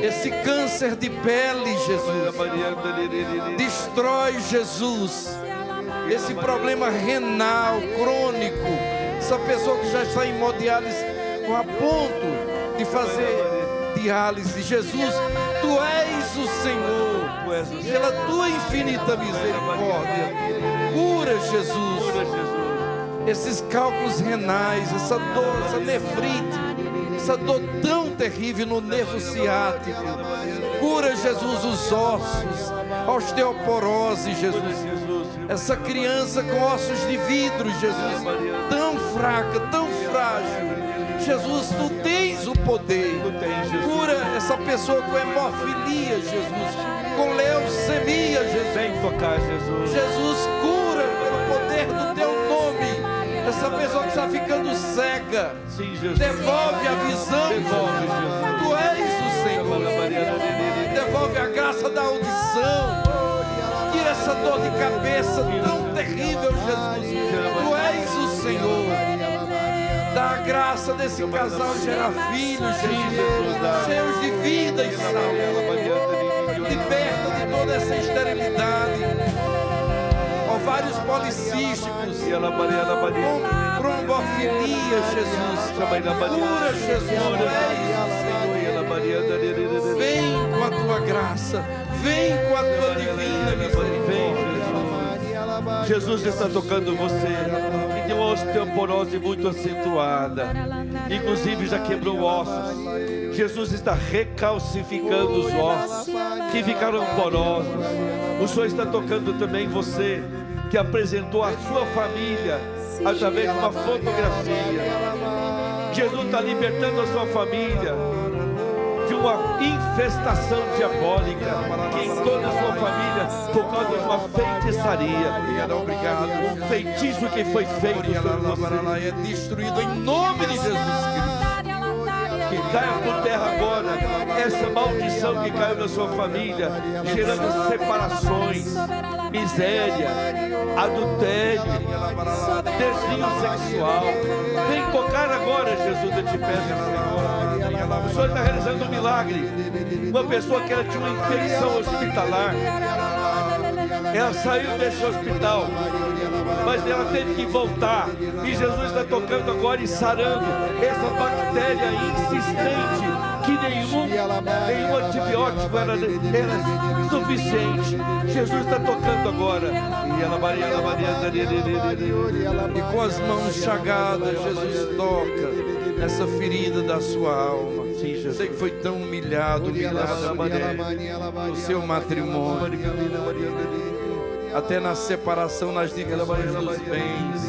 esse câncer de pele, Jesus. Destrói, Jesus, esse problema renal crônico, essa pessoa que já está em hemodiálise, a ponto de fazer diálise. Jesus, Tu és o Senhor, pela Tua infinita misericórdia. Cura, Jesus, esses cálculos renais, essa dor, essa nefrite, essa dor tão terrível no nervo ciático. Cura, Jesus, os ossos, a osteoporose, Jesus. Essa criança com ossos de vidro, Jesus, tão fraca, tão frágil. Jesus, Tu tens o poder. Cura essa pessoa com hemofilia, Jesus, com leucemia, Jesus. Vem tocar, Jesus. Jesus, cura pelo poder do Teu nome essa pessoa que está ficando cega. Sim, Jesus. Devolve a visão. Devolve, Jesus. Tu és o Senhor. Devolve a graça da audição. Tira essa dor de cabeça tão terrível, Jesus. Tu és o Senhor. Dá a graça desse casal gerar filhos, Jesus, cheios de vida e saúde. Liberta de toda essa esterilidade, ovários policísticos, com trombofilia, Jesus. Cura, Jesus, Senhor. Vem com a tua graça, vem com a tua divina misericórdia. Jesus está tocando você, que tem uma osteoporose muito acentuada, inclusive já quebrou ossos. Jesus está recalcificando os ossos que ficaram porosos. O Senhor está tocando também você, que apresentou a sua família através de uma fotografia. Jesus está libertando a sua família de uma infestação diabólica que em toda a sua família, por causa de uma feitiçaria. Um feitiço que foi feito sobre você é destruído em nome de Jesus Cristo. Que caia por terra agora essa maldição que caiu na sua família, gerando separações, miséria, adultério, desvio sexual. Vem tocar agora, Jesus, eu te peço, Senhor. O Senhor está realizando um milagre. Uma pessoa que ela tinha uma infecção hospitalar, ela saiu desse hospital, mas ela teve que voltar, e Jesus está tocando agora e sarando essa bactéria insistente, que nenhum antibiótico era suficiente. Jesus está tocando agora, e com as mãos chagadas, Jesus toca essa ferida da sua alma. Sei que foi tão humilhado no seu matrimônio, até na separação, nas divisões dos bens.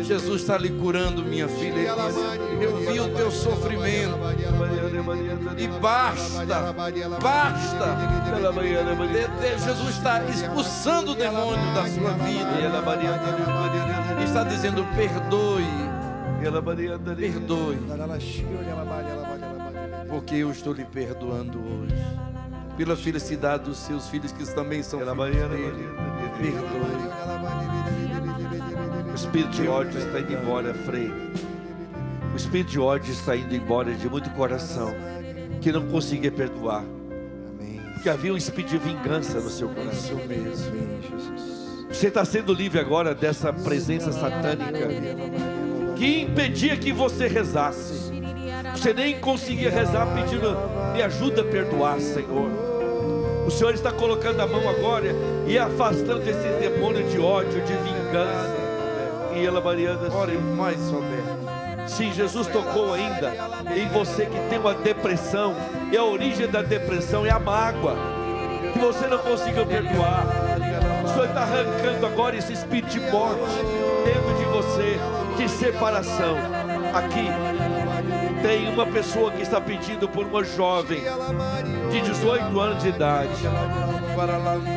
Jesus está lhe curando, minha filha. Ele diz: eu vi o teu sofrimento e basta. Jesus está expulsando o demônio da sua vida. Está dizendo: perdoe, perdoe, porque eu estou lhe perdoando hoje. Pela felicidade dos seus filhos, que também são filhos dele. Perdoe. O espírito de ódio está indo embora, Frei. O espírito de ódio está indo embora de muito coração que não conseguia perdoar. Que havia um espírito de vingança no seu coração mesmo. Você está sendo livre agora dessa presença satânica que impedia que você rezasse. Você nem conseguia rezar pedindo: me ajuda a perdoar, Senhor. O Senhor está colocando a mão agora e afastando esse demônio de ódio, de vingança. E ela variando assim. Ore mais, Roberto. Sim, Jesus tocou ainda em você que tem uma depressão, e a origem da depressão é a mágoa que você não conseguiu perdoar. O Senhor está arrancando agora esse espírito de morte dentro de você, de separação. Aqui tem uma pessoa que está pedindo por uma jovem de 18 anos de idade.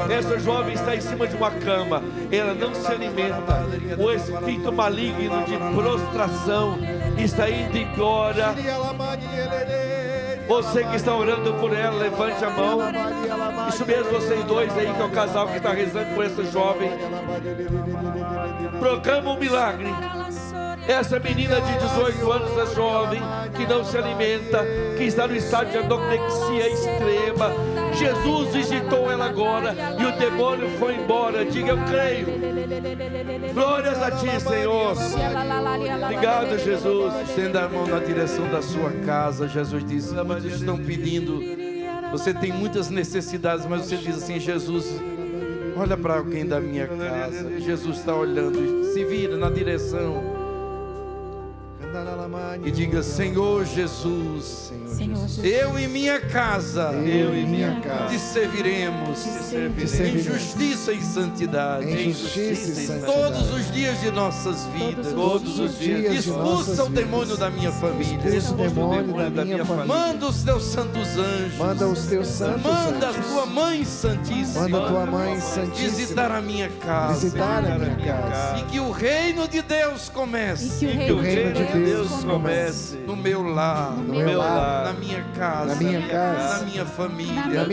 Essa jovem está em cima de uma cama, ela não se alimenta. O espírito maligno de prostração está indo embora. Você que está orando por ela, levante a mão. Isso mesmo, vocês dois aí, que é o casal que está rezando por essa jovem. Proclama um milagre. Essa menina de 18 anos, essa jovem que não se alimenta, que está no estado de anorexia extrema, Jesus visitou ela agora e o demônio foi embora. Diga: eu creio. Glórias a ti, Senhor. Obrigado, Jesus. Estenda a mão na direção da sua casa. Jesus disse: muitos estão pedindo, você tem muitas necessidades, mas você diz assim: Jesus, olha para alguém da minha casa. E Jesus está olhando, se vira na direção e diga: Senhor Jesus, eu e minha casa, te serviremos em justiça e santidade, todos os dias de nossas vidas. Expulsa o demônio da minha família. Manda os teus santos anjos. Manda a tua mãe santíssima visitar a minha casa. E que o reino de Deus comece. Deus comece no meu lar, na minha casa, na minha família.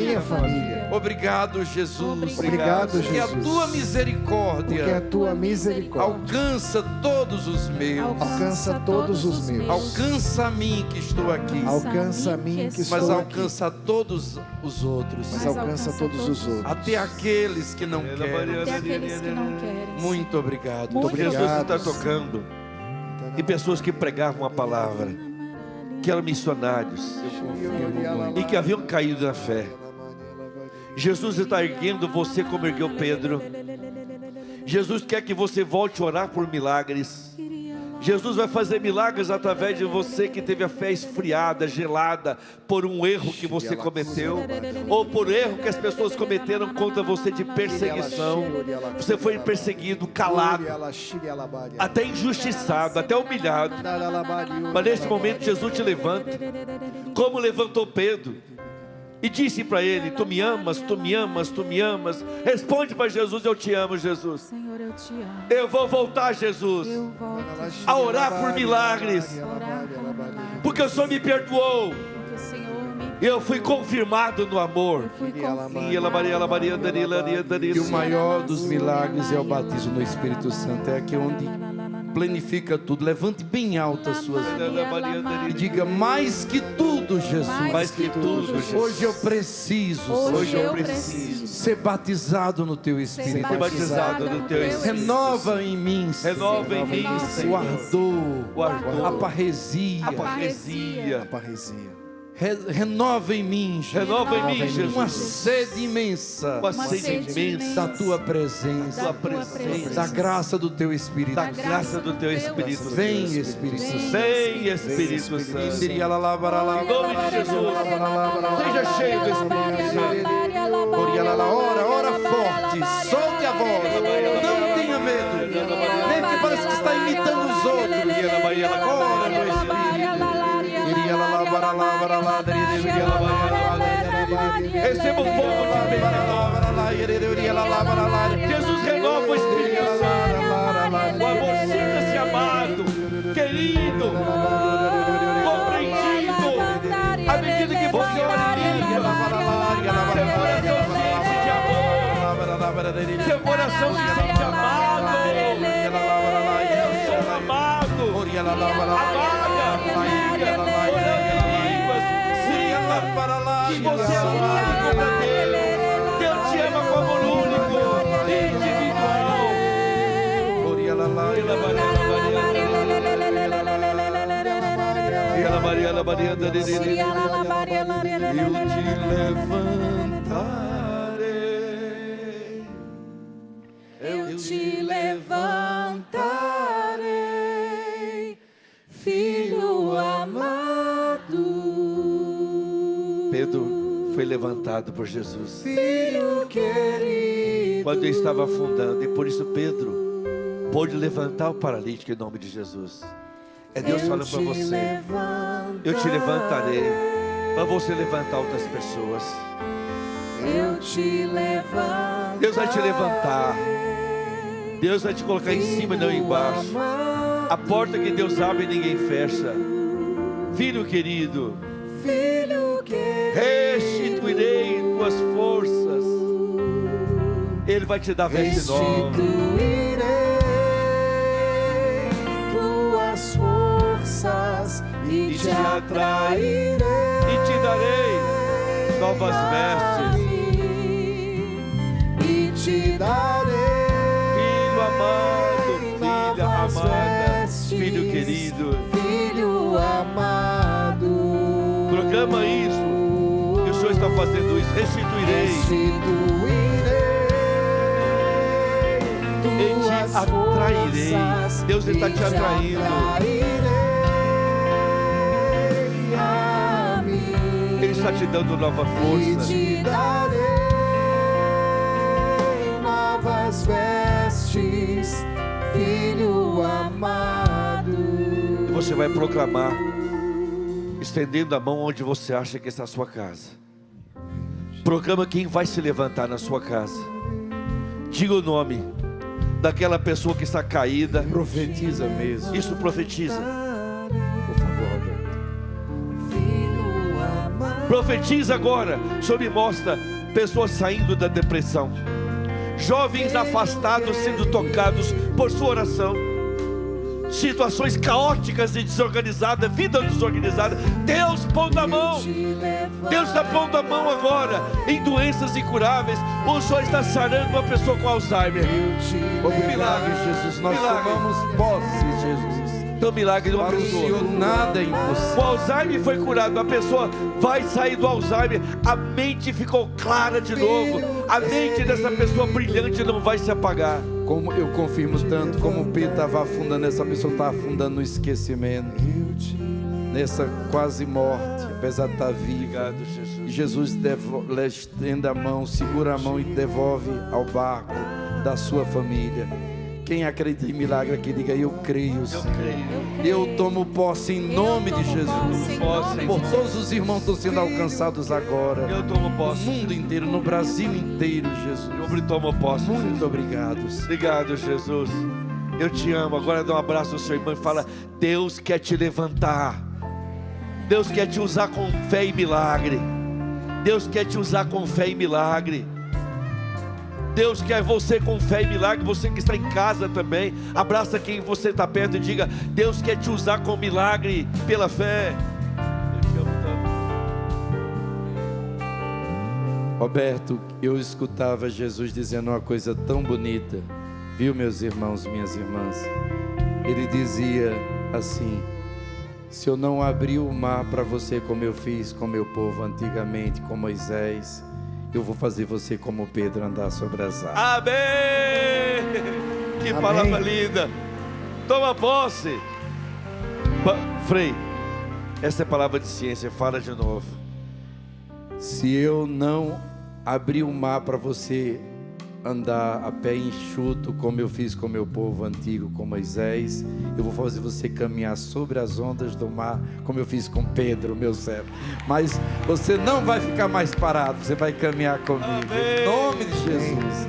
Obrigado, Jesus. Porque a tua misericórdia alcança todos os meus. Alcança a mim que estou aqui. Mas alcança a todos os outros. Até aqueles que não querem. Muito obrigado. Jesus está tocando e pessoas que pregavam a palavra, que eram missionários e que haviam caído na fé. Jesus está erguendo você como ergueu Pedro. Jesus quer que você volte a orar por milagres. Jesus vai fazer milagres através de você que teve a fé esfriada, gelada, por um erro que você cometeu, ou por erro que as pessoas cometeram contra você de perseguição. Você foi perseguido, calado, até injustiçado, até humilhado. Mas neste momento Jesus te levanta, como levantou Pedro, e disse para ele: tu me amas, tu me amas, tu me amas. Responde para Jesus: eu te amo, Jesus. Senhor, eu te amo. Eu vou voltar, Jesus, Eu volto a orar por milagres, porque o Senhor me perdoou. porque o Senhor me E eu fui confirmado no amor. fui confiado. E o maior dos milagres é o batismo no Espírito Santo. É aqui onde planifica tudo. Levante bem alto as suas mãos e diga: mais que tudo, Jesus. Mais que tudo, Jesus. Hoje eu preciso ser batizado no Teu Espírito. Ser batizado no Teu Espírito. Renova em mim, Renova em mim, o Senhor, ardor, o ardor, a parresia. Renova em mim, Jesus. Renova em mim, Jesus. Uma sede imensa. Uma sede imensa da Tua presença, da presença, da graça do Teu Espírito. da graça do Teu Espírito. Vem, Espírito Santo. Vem, Espírito Santo. Em nome de Jesus. Seja cheio do Espírito Santo. Ora forte, solte a voz, não tenha medo, nem que parece que está imitando os outros. Ora no Espírito. Receba o fogo de Pentecoste. Jesus renova o Espírito Santo. O amor, sinta-se amado, querido, compreendido. À medida que você ora, seu coração se sente amado. Eu sou amado. Amada, amiga, orando em línguas. Sinta que você é amado como Deus. Deus te ama como único, individual. Eu te levantarei, filho amado. Pedro foi levantado por Jesus. Filho querido. Quando ele estava afundando, e por isso Pedro pôde levantar o paralítico em nome de Jesus. É Deus falando para você: eu te levantarei, para você levantar outras pessoas. Eu te levantarei. Deus vai te levantar. Deus vai te colocar em cima e não embaixo. A porta que Deus abre ninguém fecha. Filho querido, Filho querido. restituirei tuas forças. Ele vai te dar veste nova. Restituirei tuas forças e te atrairei. E te darei novas vestes. E te darei. Filho amado, filha novas amada, vestes, filho querido. Filho amado. Proclama isso. Que o Senhor está fazendo isso. Restituirei. E te atrairei. Deus está te atraindo. Ele está te dando nova força. Te darei novas vestes, filho amado. E você vai proclamar, estendendo a mão onde você acha que está a sua casa. Proclama quem vai se levantar na sua casa. Diga o nome daquela pessoa que está caída. Profetiza mesmo. Isso, profetiza. Por favor, Roberto. Profetiza agora. O Senhor me mostra pessoas saindo da depressão, jovens afastados sendo tocados por sua oração, situações caóticas e desorganizadas, vida desorganizada. Deus pondo a mão. Deus está pondo a mão agora em doenças incuráveis. O Senhor está sarando uma pessoa com Alzheimer. Milagre, Jesus. Nós Milagre. tomamos posse, Jesus. Então, milagre de uma Para o pessoa. Senhor nada é O impossível. Alzheimer foi curado, a pessoa vai sair do Alzheimer, a mente ficou clara de novo, a mente dessa pessoa brilhante não vai se apagar. Como eu confirmo tanto, como Pedro estava afundando, essa pessoa está afundando no esquecimento, nessa quase morte, apesar de estar viva. Obrigado, Jesus. E Jesus estende a mão, segura a mão e devolve ao barco da sua família. Quem acredita em milagre aqui, diga: eu creio, Senhor. Eu tomo posse em nome de Jesus. Por todos os irmãos que estão sendo alcançados agora, Eu tomo no posse. mundo inteiro, no Brasil inteiro, Jesus. Eu tomo posse. Muito obrigado, Senhor. Obrigado, Jesus. Eu te amo. Agora dá um abraço ao seu irmão e fala: Deus quer te levantar. Deus quer te usar com fé e milagre. Deus quer te usar com fé e milagre. Deus quer você com fé e milagre. Você que está em casa também, abraça quem você está perto e diga: Deus quer te usar com milagre pela fé. Eu te amo tanto. Roberto, eu escutava Jesus dizendo uma coisa tão bonita, viu, meus irmãos, minhas irmãs? Ele dizia assim: se eu não abrir o mar para você como eu fiz com meu povo antigamente, com Moisés, eu vou fazer você como Pedro, andar sobre as águas. Amém! Que Amém. palavra linda! Toma posse! Frei, essa é palavra de ciência, fala de novo. Se eu não abrir o mar para você andar a pé enxuto, como eu fiz com meu povo antigo, com Moisés, eu vou fazer você caminhar sobre as ondas do mar, como eu fiz com Pedro, meu servo. Mas você não vai ficar mais parado, você vai caminhar comigo. Amém. Em nome de Jesus.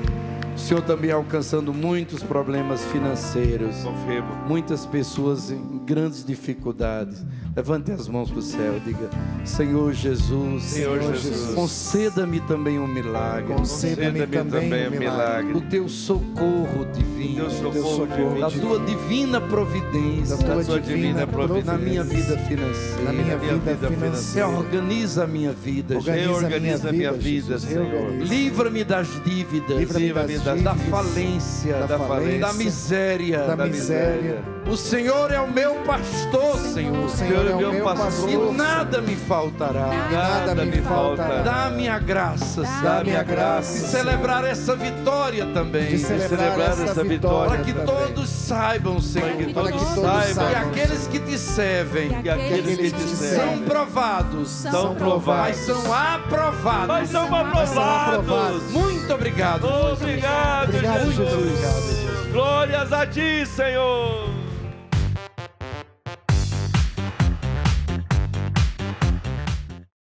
O Senhor também alcançando muitos problemas financeiros. Confirmo. Muitas pessoas em grandes dificuldades. Levante as mãos para o céu, diga: Senhor Jesus, Senhor Jesus, conceda-me também um milagre. Conceda-me também um milagre. O teu socorro divino, O teu socorro divino. da tua divina providência, Da tua divina providência. na minha vida financeira. Na minha vida financeira. Reorganiza a minha vida, Reorganiza a minha vida, Jesus. Senhor. Reorganiza. livra-me das dívidas, Livra-me das da dívidas, falência, da falência, da miséria, da miséria. O Senhor é o meu pastor, Senhor. O Senhor é o meu E pastor. nada me faltará. Nada me faltará. Dá-me a graça, Dá-me a de graça, celebrar essa vitória também. de celebrar essa vitória Para que também. todos saibam, Senhor, Para que todos que saibam. aqueles que te servem E aqueles que te são servem provados, são provados. mas são aprovados. Mas são aprovados. aprovados. Muito obrigado. Obrigado, Obrigado, Jesus. Jesus. Glórias a ti, Senhor.